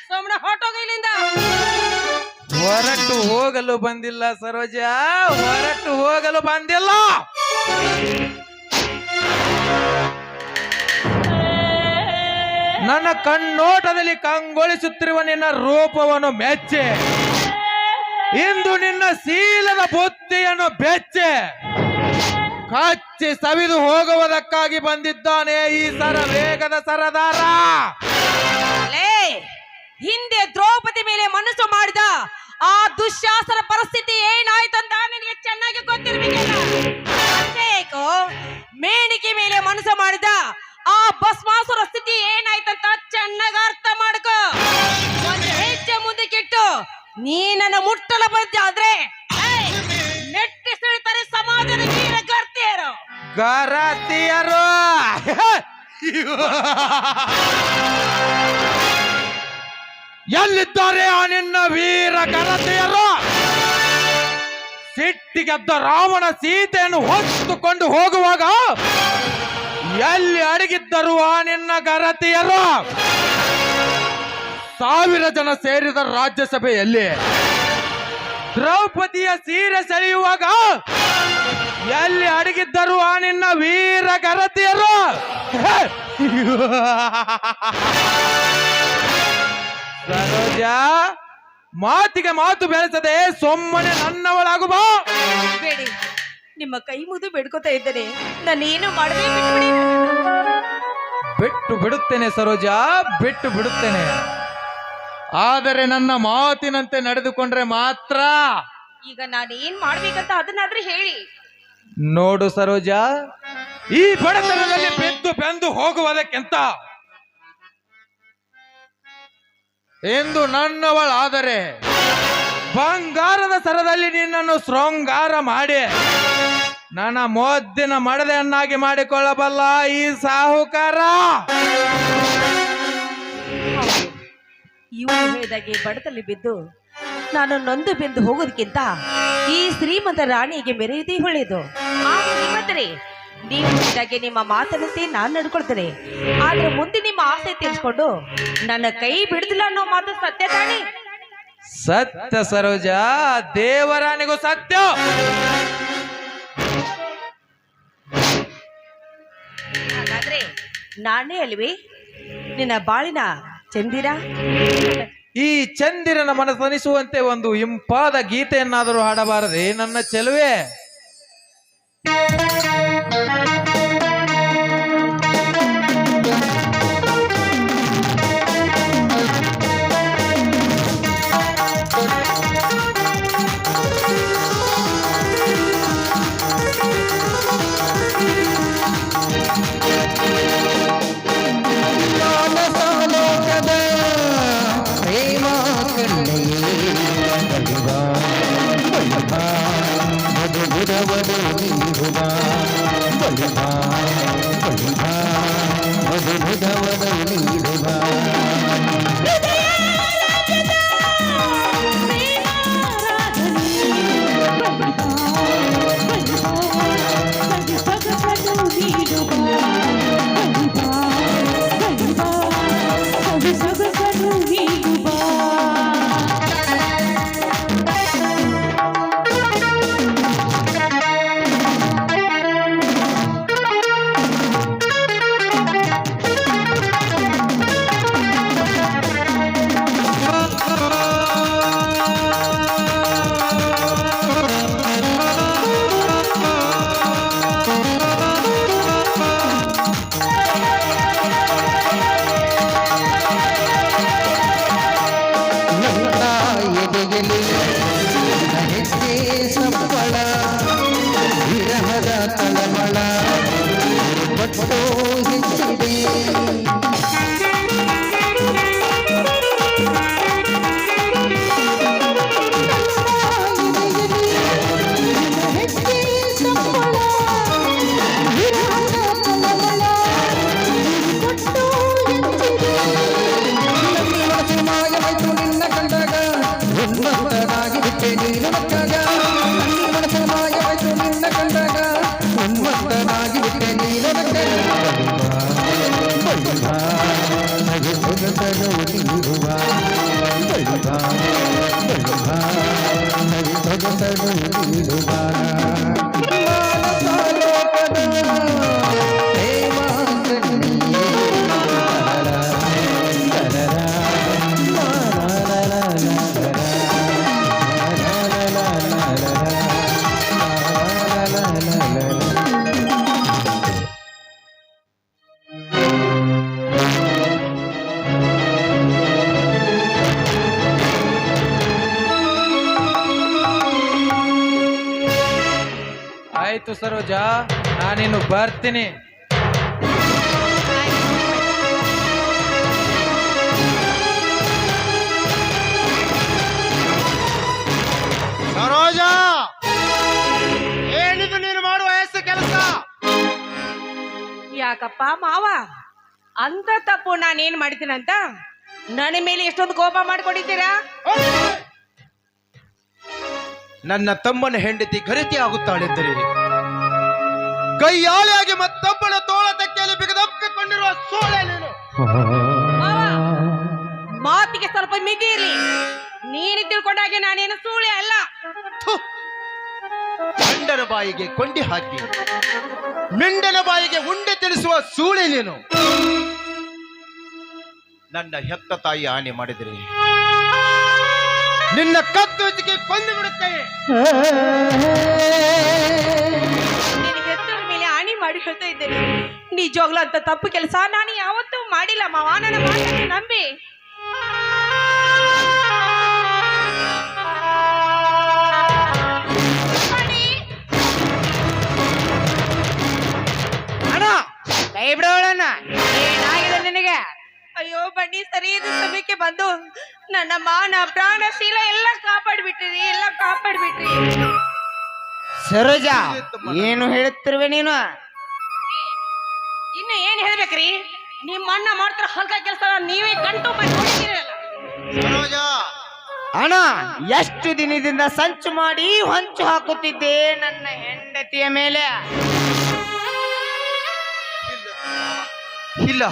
ಸೋಮನ ಹೊಟ್ಟೋಗ ಇಲ್ಲಿಂದ. ಹೊರಟು ಹೋಗಲು ಬಂದಿಲ್ಲ ಸರೋಜ, ಹೊರಟು ಹೋಗಲು ಬಂದಿಲ್ಲ. ನನ್ನ ಕಣ್ಣೋಟದಲ್ಲಿ ಕಂಗೊಳಿಸುತ್ತಿರುವ ನಿನ್ನ ರೂಪವನ್ನು ಮೆಚ್ಚೆ, ಇಂದು ನಿನ್ನ ಶೀಲದ ಬುದ್ಧಿಯನ್ನು ಬೆಚ್ಚೆ ಕಚ್ಚಿ ಸವಿದು ಹೋಗುವುದಕ್ಕಾಗಿ ಬಂದಿದ್ದಾನೆ ಈ ವೇಗದ ಸರದಾರ. ಹಿಂದೆ ದ್ರೌಪದಿ ಮೇಲೆ ಮನಸ್ಸು ಮಾಡಿದ ಆ ದುಶ್ಯಾಸನ ಪರಿಸ್ಥಿತಿ ಏನಾಯ್ತಂತ ನಿನಗೆ ಚೆನ್ನಾಗಿ ಗೊತ್ತಿರ್ಬೇಕಲ್ಲ. ಮೇಣಿಕೆ ಮೇಲೆ ಮನಸ್ಸು ಮಾಡಿದ ಆ ಭಸ್ಮಾಸುರ ಸ್ಥಿತಿ ಏನಾಯ್ತಂತ ಚೆನ್ನಾಗಿ ಅರ್ಥ ಮಾಡ್ಕೋ. ಒಂದು ಹೆಜ್ಜೆ ಮುಂದಕ್ಕಿಟ್ಟು ನೀ ನನ್ನ ಮುಟ್ಟಲು ಬಂದ ಆದ್ರೆ ನೆಟ್ಟಿ ಸಿಳ್ತಾರೆ ಸಮಾಜದ ವೀರ ಗರ್ತಿಯರು. ಗರತಿಯರು ಎಲ್ಲಿದ್ದಾರೆ ಆ ನಿನ್ನ ವೀರ ಗರತಿಯರು? ಸಿಟ್ಟಿಗೆದ್ದ ರಾವಣ ಸೀತೆಯನ್ನು ಹೊತ್ತುಕೊಂಡು ಹೋಗುವಾಗ ಎಲ್ಲಿ ಅಡಗಿದ್ದರು ಆ ನಿನ್ನ ಗರತಿಯರು? 1000 ಜನ ಸೇರಿದ ರಾಜ್ಯಸಭೆಯಲ್ಲಿ ದ್ರೌಪದಿಯ ಸೀರೆ ಸೆಳೆಯುವಾಗ ಎಲ್ಲಿ ಅಡಗಿದ್ದರು ಆ ನಿನ್ನ ವೀರ ಗರತಿಯರು? ಸರೋಜ, ಮಾತಿಗೆ ಮಾತು ಬೆಳೆಸದೆ ಸೊಮ್ಮನೆ ನನ್ನವಳಾಗುವ. ಬೇಡಿ, ನಿಮ್ಮ ಕೈ ಮುದು ಬೇಡ್ಕೋತಾ ಇದ್ದೇನೆ. ನಾನೇನು ಮಾಡಬೇಕು? ಬಿಟ್ಟು ಬಿಡುತ್ತೇನೆ ಸರೋಜ, ಬಿಟ್ಟು ಬಿಡುತ್ತೇನೆ. ಆದರೆ ನನ್ನ ಮಾತಿನಂತೆ ನಡೆದುಕೊಂಡ್ರೆ ಮಾತ್ರ. ಈಗ ನಾನು ಏನ್ ಮಾಡ್ಬೇಕಂತ ಅದನ್ನಾದ್ರೂ ಹೇಳಿ. ನೋಡು ಸರೋಜ, ಈ ಬಡತನದಲ್ಲಿ ಬೆದ್ದು ಬೆಂದು ಹೋಗುವುದಕ್ಕಿಂತ ಎಂದು ನನ್ನವಳಾದರೆ ಬಂಗಾರದ ಸರದಲ್ಲಿ ನಿನ್ನನ್ನು ಶೃಂಗಾರ ಮಾಡಿ ನನ್ನ ಮೊದ್ದಿನ ಮಡದೆಯನ್ನಾಗಿ ಮಾಡಿಕೊಳ್ಳಬಲ್ಲ ಈ ಸಾಹುಕಾರ. ಇವರು ಹೇಳಿದಾಗೆ ಬಡತಲ್ಲಿ ಬಿದ್ದು ನಾನು ನೊಂದು ಬೆಂದು ಹೋಗೋದಕ್ಕಿಂತ ಈ ಶ್ರೀಮಂತ ರಾಣಿಗೆ ಮೆರೆಯುವುದೇ ಒಳ್ಳೆಯದು. ಆ ಶ್ರೀಮಂತರೇ, ನೀವು ಹೇಳಿದಾಗೆ ನಿಮ್ಮ ಮಾತನಂತೆ ನಾನು ನಡ್ಕೊಳ್ತೇನೆ. ಆದ್ರೆ ಮುಂದೆ ನಿಮ್ಮ ಆಸೆ ತೀರಿಸ್ಕೊಂಡು ನನ್ನ ಕೈ ಬಿಡುದಿಲ್ಲ ಅನ್ನೋ ಮಾತು ಸತ್ಯ ತಾನೇ? ಸತ್ಯ ಸರೋಜ, ದೇವರಾಣಿಗೂ ಸತ್ಯ. ಹಾಗಾದ್ರೆ ನಾನೇ ಅಲ್ವೇ ನಿನ್ನ ಬಾಳಿನ ಚಂದಿರ? ಈ ಚಂದಿರನ ಮನಸ್ಸನಿಸುವಂತೆ ಒಂದು ಇಂಪಾದ ಗೀತೆಯನ್ನಾದರೂ ಹಾಡಬಾರದೆ ನನ್ನ ಚೆಲುವೆ? ಮಾನಸಾಲೋಕದ ಪ್ರೇಮ ಕಣ್ಣೆಯೇ ಬಲಿವಾ ಬಲಿವಾ ಮಧುರ ತಳಮಳ ಒಟ್ಟು ಹೆಚ್ಚಿದೆ ಮಾಯವಾಯ್ತು ನಿನ್ನ ಕಂಡಾಗ ಉನ್ಮತ್ತನಾಗಿ ಬಿಟ್ಟೆ ನೀನು ನಕ್ಕಾಗ ನನ್ನ ಮನಸ್ಸು ಮಾಯವಾಯ್ತು ನಿನ್ನ ಕಂಡಾಗ ಉನ್ಮತ್ತನಾಗಿ ಬಿಟ್ಟೆ ನೀನು ಆಯ್ತು ಸರೋಜ, ನಾನಿನ್ನು ಬರ್ತೀನಿ. ಸರೋಜ, ಏನಿದು ನೀನು ಮಾಡುವ ವಯಸ್ಸು ಕೆಲಸ? ಯಾಕಪ್ಪ ಮಾವ, ಅಂತ ತಪ್ಪು ನಾನೇನ್ ಮಾಡಿದ್ದೀನಂತ ನನ್ನ ಮೇಲೆ ಎಷ್ಟೊಂದು ಕೋಪ ಮಾಡ್ಕೊಂಡಿದ್ದೀರಾ? ನನ್ನ ತಮ್ಮನ ಹೆಂಡತಿ ಘರಿತಿ ಆಗುತ್ತಾಳೆಂದರೆ ಕೈಯಾಳಿಯಾಗಿ ಮತ್ತೊಬ್ಬನ ತೋಳ ತೆಕ್ಕೆಯಲ್ಲಿ ಬಿಗದಪ್ಪಿಕೊಂಡಿರುವ ಸೋಳೆ ನೀನು. ಮಾವ, ಮಾತಿಗೆ ಸ್ವಲ್ಪ ಮಿತಿ ಇರ್ಲಿ. ನೀನು ತಿಳ್ಕೊಂಡಾಗೆ ನಾನೇನು ಸೂಳೆ ಅಲ್ಲ. ಥು! ಗಂಡನ ಬಾಯಿಗೆ ಕೊಂಡಿ ಹಾಕಿ ಮಿಂಡನ ಬಾಯಿಗೆ ಉಂಡೆ ತಿನಿಸುವ ಸೂಳೆ ನೀನು. ನನ್ನ ಹೆತ್ತ ತಾಯಿ ಆಣೆ ಮಾಡಿದರೆ ನಿನ್ನ ಕತ್ತು ಹೆಚ್ಚಿಗೆ ಕೊಂದು ಬಿಡುತ್ತೇನೆ. ನಿನ್ನ ಹೆತ್ತದ ಮೇಲೆ ಆಣಿ ಮಾಡಿ ಹೇಳ್ತಾ ಇದ್ದೇನೆ, ನಿಜವಾಗ್ಲೂ ಅಂತ ತಪ್ಪು ಕೆಲಸ ನಾನು ಯಾವತ್ತೂ ಮಾಡಿಲ್ಲ ಮಾವ. ನನ್ನ ಮಾತನ್ನು ನಂಬಿ. ಕೈ ಬಿಡೋಳನ್ನ, ಏನಾಗಿದೆ ನಿನಗೆ? ಅಯ್ಯೋ ಬನ್ನಿ, ಸರಿಯಾದ ಸಮಯಕ್ಕೆ ಬಂದು ನನ್ನ ಮಾನ ಪ್ರಾಣ ಶೀಲ ಎಲ್ಲ ಕಾಪಾಡ್ಬಿಟ್ರಿ, ಎಲ್ಲ ಕಾಪಾಡ್ಬಿಟ್ರಿ. ಸರೋಜ, ಏನು ಹೇಳುತ್ತಿರುವೆ ನೀನು? ಇನ್ನು ಏನ್ ಹೇಳ್ಬೇಕ್ರಿ? ನಿಮ್ಮ ಅಣ್ಣ ಮಾಡ್ತಾರ ಹಲ್ಕ ಕೆಲಸ ನೀವೇ ಗಂಟು ಮಾಡಿ ನೋಡಿದ್ದೀರಲ್ಲ. ಸರೋಜ, ಅಣ್ಣ, ಎಷ್ಟು ದಿನದಿಂದ ಸಂಚು ಮಾಡಿ ಹೊಂಚು ಹಾಕುತ್ತಿದ್ದೆ ನನ್ನ ಹೆಂಡತಿಯ ಮೇಲೆ. ಇಲ್ಲ,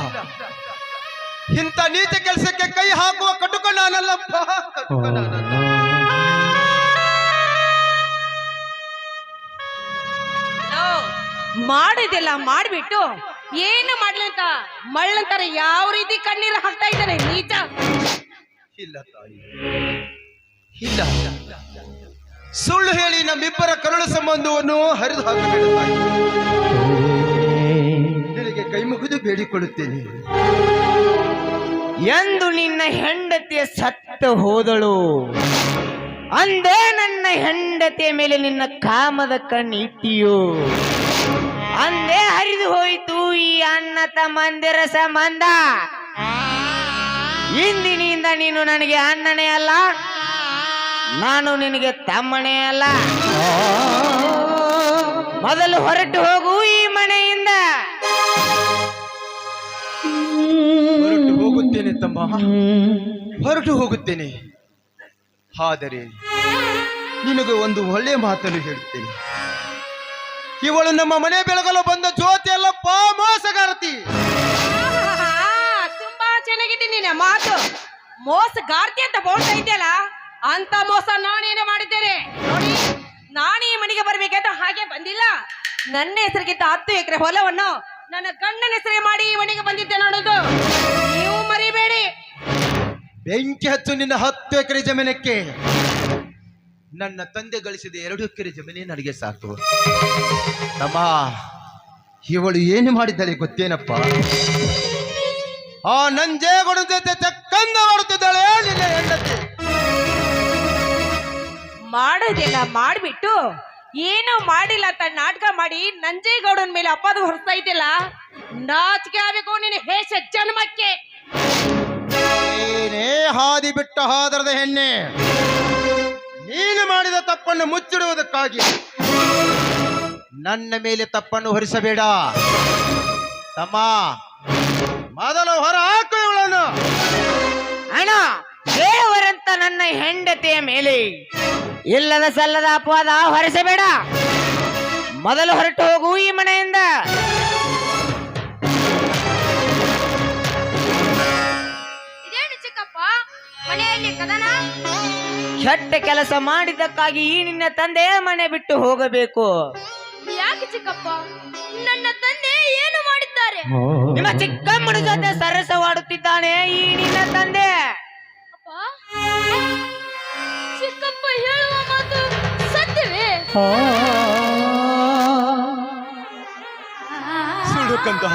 ಇಂಥ ನೀಚ ಕೆಲಸಕ್ಕೆ ಕೈ ಹಾಕುವ ಕಟುಕ ನಾನಲ್ಲಪ್ಪ, ಕಟುಕ ನಾನಲ್ಲ. ಮಾಡಿದೆಲ್ಲ ಮಾಡ್ಬಿಟ್ಟು ಏನು ಮಾಡ್ಲಂತ ಮಳ್ಳಂತಾರ ಯಾವ ರೀತಿ ಕಣ್ಣೀರು ಹಾಕ್ತಾ ಇದ್ದಾನೆ ನೀಚ. ಇಲ್ಲ ತಾಯಿ, ಇಲ್ಲ, ಸುಳ್ಳು ಹೇಳಿ ನಮ್ಮಿಬ್ಬರ ಕರುಳು ಸಂಬಂಧವನ್ನು ಹರಿದು ಹಾಕಬೇಡ ತಾಯಿ. ನಿನಗೆ ಕೈ ಮುಗಿದು ಬೇಡಿಕೊಳ್ಳುತ್ತೇನೆ. ಎಂದು ನಿನ್ನ ಹೆಂಡತಿಯ ಸತ್ತು ಹೋದಳು ಅಂದೇ ನನ್ನ ಹೆಂಡತಿಯ ಮೇಲೆ ನಿನ್ನ ಕಾಮದ ಕಣ್ಣಿಟ್ಟಿಯೋ ಅಂದೇ ಹರಿದು ಹೋಯಿತು ಈ ಅಣ್ಣ ತಮ್ಮಂದಿರ ಸಂಬಂಧ. ಇಂದಿನಿಂದ ನೀನು ನನಗೆ ಅಣ್ಣನೇ ಅಲ್ಲ, ನಾನು ನಿನಗೆ ತಮ್ಮನೇ ಅಲ್ಲ. ಮೊದಲು ಹೊರಟು ಹೋಗು ಈ ಮನೆಯಿಂದ. ಹೊರಟು ಹೋಗುತ್ತೇನೆ ತಮ್ಮ, ಹೊರಟು ಹೋಗುತ್ತೇನೆ. ಆದರೆ ನಿನಗೆ ಒಂದು ಒಳ್ಳೆಯ ಮಾತನ್ನು ಹೇಳುತ್ತೇನೆ. ಇವಳು ನಮ್ಮ ಮನೆ ಬೆಳಗಲು ಬಂದ ಜ್ಯೋತಿ ಅಲ್ಲಪ್ಪ, ಮೋಸಗಾರತಿ. ತುಂಬಾ ಚೆನ್ನಾಗಿದೆ ನಿನ್ನ ಮಾತು. ಮೋಸಗಾರ್ತಿ ಅಂತ ಬೋಳ್ತಾ ಇದೆಯಲ್ಲ, ಅಂತ ಮೋಸ ನಾನೇನು ಮಾಡಿದ್ದೇನೆ ನೋಡಿ. ನಾನು ಈ ಮನೆಗೆ ಬರ್ಬೇಕಂತ ಹಾಗೆ ಬಂದಿಲ್ಲ. ನನ್ನ ಹೆಸರಿಗಿಂತ 10 ಎಕರೆ ಹೊಲವನ್ನು ನನ್ನ ಗಂಡನ ಹೆಸರೇ ಮಾಡಿ ಈ ಮನೆಗೆ ಬಂದಿದ್ದೆ ನೋಡೋದು ನೀವು ಮರಿಬೇಡಿ. ಬೆಂಕಿ ಹಚ್ಚು ನಿನ್ನ 10 ಎಕರೆ ಜಮೀನಕ್ಕೆ. ನನ್ನ ತಂದೆ ಗಳಿಸಿದ 2 ಎಕರೆ ಜಮೀನೇ ನನಗೆ ಸಾಕು. ತಮ್ಮ, ಇವಳು ಏನು ಮಾಡಿದ್ದಾಳೆ ಗೊತ್ತೇನಪ್ಪ? ಆ ನಂಜೇಗೌಡ ಜೊತೆ ಚಕ್ಕಂದ ಮಾಡುತ್ತಿದ್ದಾಳೆ ನಿನ್ನ ಹೆಂಡತಿ. ಮಾಡೋದೆಲ್ಲ ಮಾಡ್ಬಿಟ್ಟು ಏನು ಮಾಡಿಲ್ಲ ಅಂತ ನಾಟಕ ಮಾಡಿ ನಂಜೇಗೌಡನ ಮೇಲೆ ಅಪವಾದ ಹೊರಿಸ್ತಾ ಇದ್ದಿಲ್ಲ. ನಾಚಿಕೆ ಆಗಬೇಕು ನಿನ್ನ ಹೇಷ ಜನ್ಮಕ್ಕೆ. ಏನೇ ಹಾದಿ ಬಿಟ್ಟ ಹಾದರದ ಹೆಣ್ಣೆ, ನೀನು ಮಾಡಿದ ತಪ್ಪನ್ನು ಮುಚ್ಚಿಡುವುದಕ್ಕಾಗಿ ನನ್ನ ಮೇಲೆ ತಪ್ಪನ್ನು ಹೊರಿಸಬೇಡ ತಮ್ಮ. ಮೊದಲು ಹೊರ ಹಾಕು ಇವಳನ್ನು. ಅಣ್ಣ, ದೇವರಂತ ನನ್ನ ಹೆಂಡತಿಯ ಮೇಲೆ ಇಲ್ಲದ ಸಲ್ಲದ ಅಪವಾದ ಹೊರಿಸಬೇಡ. ಮೊದಲು ಹೊರಟು ಹೋಗು ಈ ಮನೆಯಿಂದ. ಇದೇನು ಚಿಕ್ಕಪ್ಪ ಮನೆಯಲ್ಲಿ ಕದನ? ಕೆಟ್ಟ ಕೆಲಸ ಮಾಡಿದ್ದಕ್ಕಾಗಿ ಈ ನಿನ್ನ ತಂದೆ ಮನೆ ಬಿಟ್ಟು ಹೋಗಬೇಕು. ಯಾಕೆ ಚಿಕ್ಕಪ್ಪ? ನನ್ನ ತಂದೆ ಏನು ಮಾಡಿದ್ದಾರೆ? ನಿಮ್ಮ ಚಿಕ್ಕಮ್ಮನ ಜೊತೆ ಸರಸವಾಡುತ್ತಿದ್ದಾನೆ ಈ ನಿನ್ನ ತಂದೆ. ಅಪ್ಪ, ಚಿಕ್ಕಪ್ಪ ಹೇಳುವ ಮಾತು ಸತ್ಯವೇ? ಸುಡು ಕಂದ,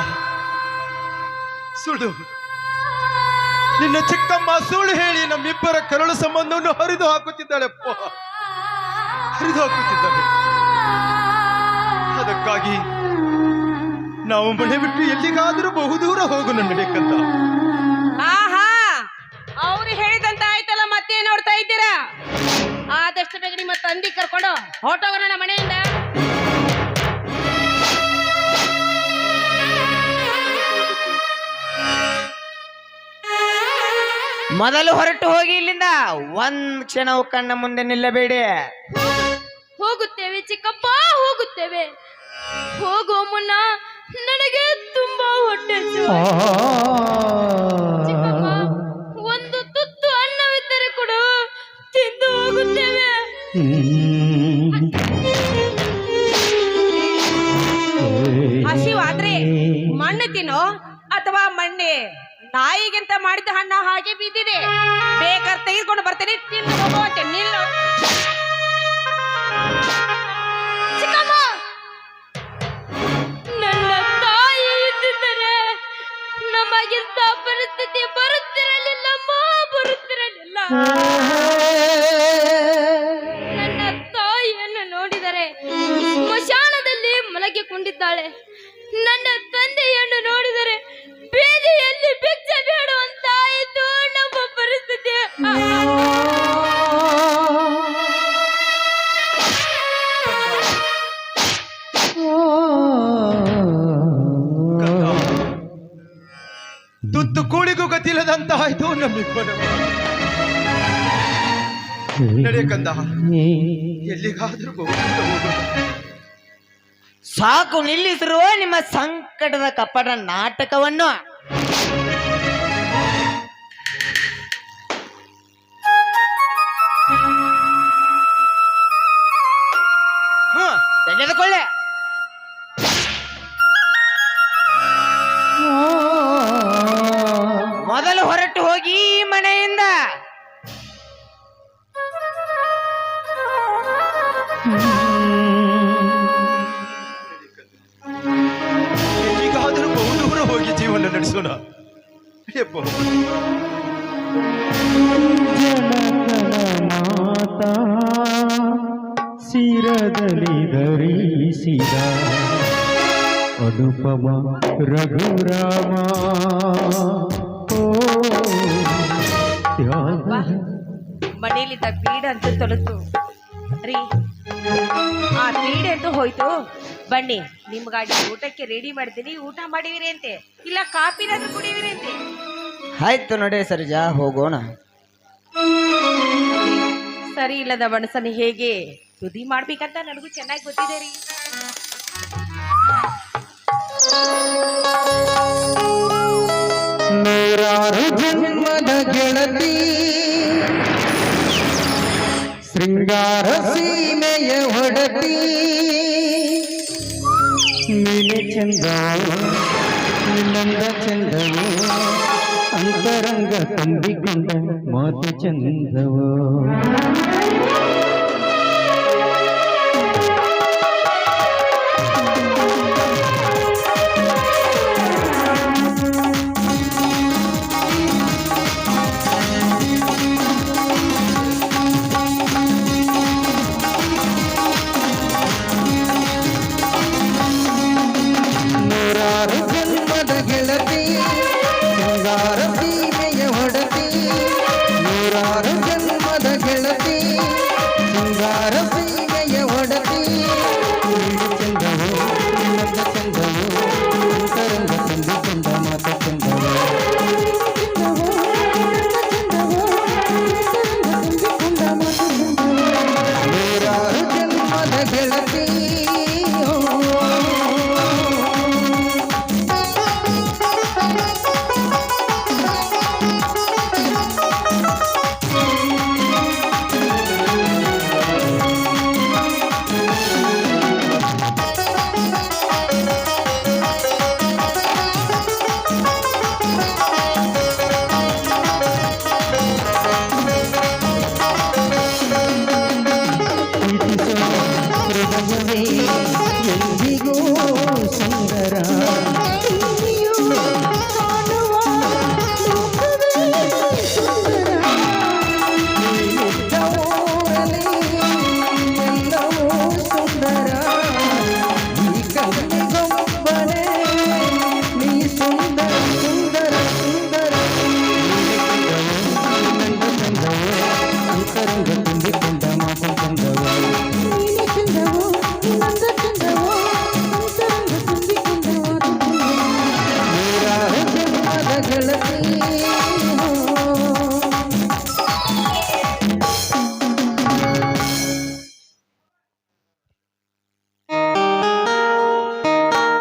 ಸುಡು. ನಿನ್ನ ಚಿಕ್ಕಮ್ಮ ಸುಳ್ಳು ಹೇಳಿ ನಮ್ಮಿಬ್ಬರ ಕರಳು ಸಂಬಂಧವನ್ನು ಹರಿದು ಹಾಕುತ್ತಿದ್ದಾಳೆಪ್ಪ, ಹರಿದು ಹಾಕುತ್ತಿದ್ದಾಳೆ. ಅದಕ್ಕಾಗಿ ನಾವು ಮನೆ ಬಿಟ್ಟು ಎಲ್ಲಿಗಾದರೂ ಬಹುದೂರ ಹೋಗು ನನ್ನ ಕಂದ. ಆಹಾ, ಅವ್ರು ಹೇಳಿದಂತ ಆಯ್ತಲ್ಲ, ಮತ್ತೆ ನೋಡ್ತಾ ಇದ್ದೀರಾ? ಆದಷ್ಟು ಬೇಗ ನಿಮ್ಮ ತಂದೆ ಕರ್ಕೊಂಡು ಹೊರಟೋಗೋಣ ಮನೆಯಿಂದ. ಮೊದಲು ಹೊರಟು ಹೋಗಿ ಇಲ್ಲಿಂದ. ಒಂದ್ ಕ್ಷಣವು ಕಣ್ಣ ಮುಂದೆ ನಿಲ್ಲಬೇಡಿ. ಹೋಗುತ್ತೇವೆ ಚಿಕ್ಕಪ್ಪ, ಹೋಗುತ್ತೇವೆ. ಹೋಗೋ ಮುನ್ನ ನನಗೆ ತುಂಬಾ ಹೊಟ್ಟೆ ಹಸಿವು. ಚಿಕ್ಕಪ್ಪ, ಒಂದು ತುತ್ತು ಅನ್ನವಿದ್ದರೆ ಕೊಡು, ತಿಂದು ಹೋಗುತ್ತೇವೆ. ಹಸಿವಾದ್ರೆ ಮಣ್ಣು ತಿನ್ನೋ ಅಥವಾ ಮಣ್ಣೆ. ನಾಯಿಗಿಂತ ಮಾಡಿದ ಹಣ್ಣ ಹಾಗೆ ಬಿದ್ದಿದೆ, ಬೇಕಾದ್ರೆ ತೆಗೆದುಕೊಂಡು ಬರ್ತೀನಿ, ತಿನ್ನು ಹೋಗುವಂತೆ. ನಿಲ್ಲು. ಚಿಕ್ಕಮ್ಮ, ನನ್ನ ತಾಯಿ ಇದ್ದಿದ್ದರೆ ನಮಗಿಂತ ಪರಿಸ್ಥಿತಿ ಬರುತ್ತಿರಲಿಲ್ಲಮ್ಮ, ಬರುತ್ತಿರಲಿಲ್ಲ. ನನ್ನ ತಾಯಿಯನ್ನು ನೋಡಿದರೆ ಸ್ಮಶಾನದಲ್ಲಿ ಮಲಗಿಕೊಂಡಿದ್ದಾಳೆ. ನನ್ನ ತಂದೆಯನ್ನು ನೋಡಿದರೆ ಬೀದಿಯಲ್ಲಿ ಭಿಕ್ಷೆ ಬೇಡುವಂತಾಯಿತು ನಮ್ಮ ಪರಿಸ್ಥಿತಿ. ತುತ್ತು ಕೂಳಿಗೂ ಗತಿಲ್ಲದಂತಾಯ್ತು ನಮ್ಮಿಬ್ಬರ. ನಡೆ ಕಂದ, ಎಲ್ಲಿಗಾದ್ರೂ ಹೋಗೋಣ. ಸಾಕು, ನಿಲ್ಲಿಸಿರುವ ನಿಮ್ಮ ಸಂಕಟದ ಕಪಟ ನಾಟಕವನ್ನು. ತೆಗೆದುಕೊಳ್ಳೆ. ಮೊದಲು ಹೊರಟು ಹೋಗಿ ಈ ಮನೆಯಿಂದ. ಎಲ್ಲಿಗಾದರೂ ಬಹುದೂರ ಹೋಗಿ ಜೀವನ ನಡೆಸೋಣ. ಯಪ್ಪ. ಮಾತಾ ಶಿರದಲ್ಲಿ ಧರಿಸಿದ ಅನುಪಮ ರಘುರಾಮ. ಮನೆಯಲ್ಲಿದ್ದ ಪೀಡೆ ಅಂತೂ ತೊಲತು ರೀ. ಆ ಪೀಡೆ ಅಂತೂ ಹೋಯ್ತು. ಬನ್ನಿ, ನಿಮ್ಗಾಗಿ ಊಟಕ್ಕೆ ರೆಡಿ ಮಾಡ್ತೀನಿ, ಊಟ ಮಾಡಿವಿರಿ ಅಂತೆ, ಇಲ್ಲ ಕಾಪಿನಾದ್ರೂ ಕುಡಿವಿರಿ ಅಂತೆ. ಆಯ್ತು ನೋಡಿ ಸರಿಜಾ, ಹೋಗೋಣ. ಸರಿ ಇಲ್ಲದ ಮನಸ್ಸನ್ನು ಹೇಗೆ ತುದಿ ಮಾಡ್ಬೇಕಂತ ನನಗೂ ಚೆನ್ನಾಗಿ ಗೊತ್ತಿದೆ ರೀ. ನೂರಾರು ಜನ್ಮದ ಗೆಳತಿ, ಶೃಂಗಾರ ಸೀಮೆಯ ಹೊಡತಿ. ನೀನೆ ಚಂದವು, ನಿನ್ನಂದ ಚಂದವು, ಅಂತರಂಗ ತುಂಬಿಕೊಂಡ ಮಾತು ಚಂದವು. ಸುಂದರ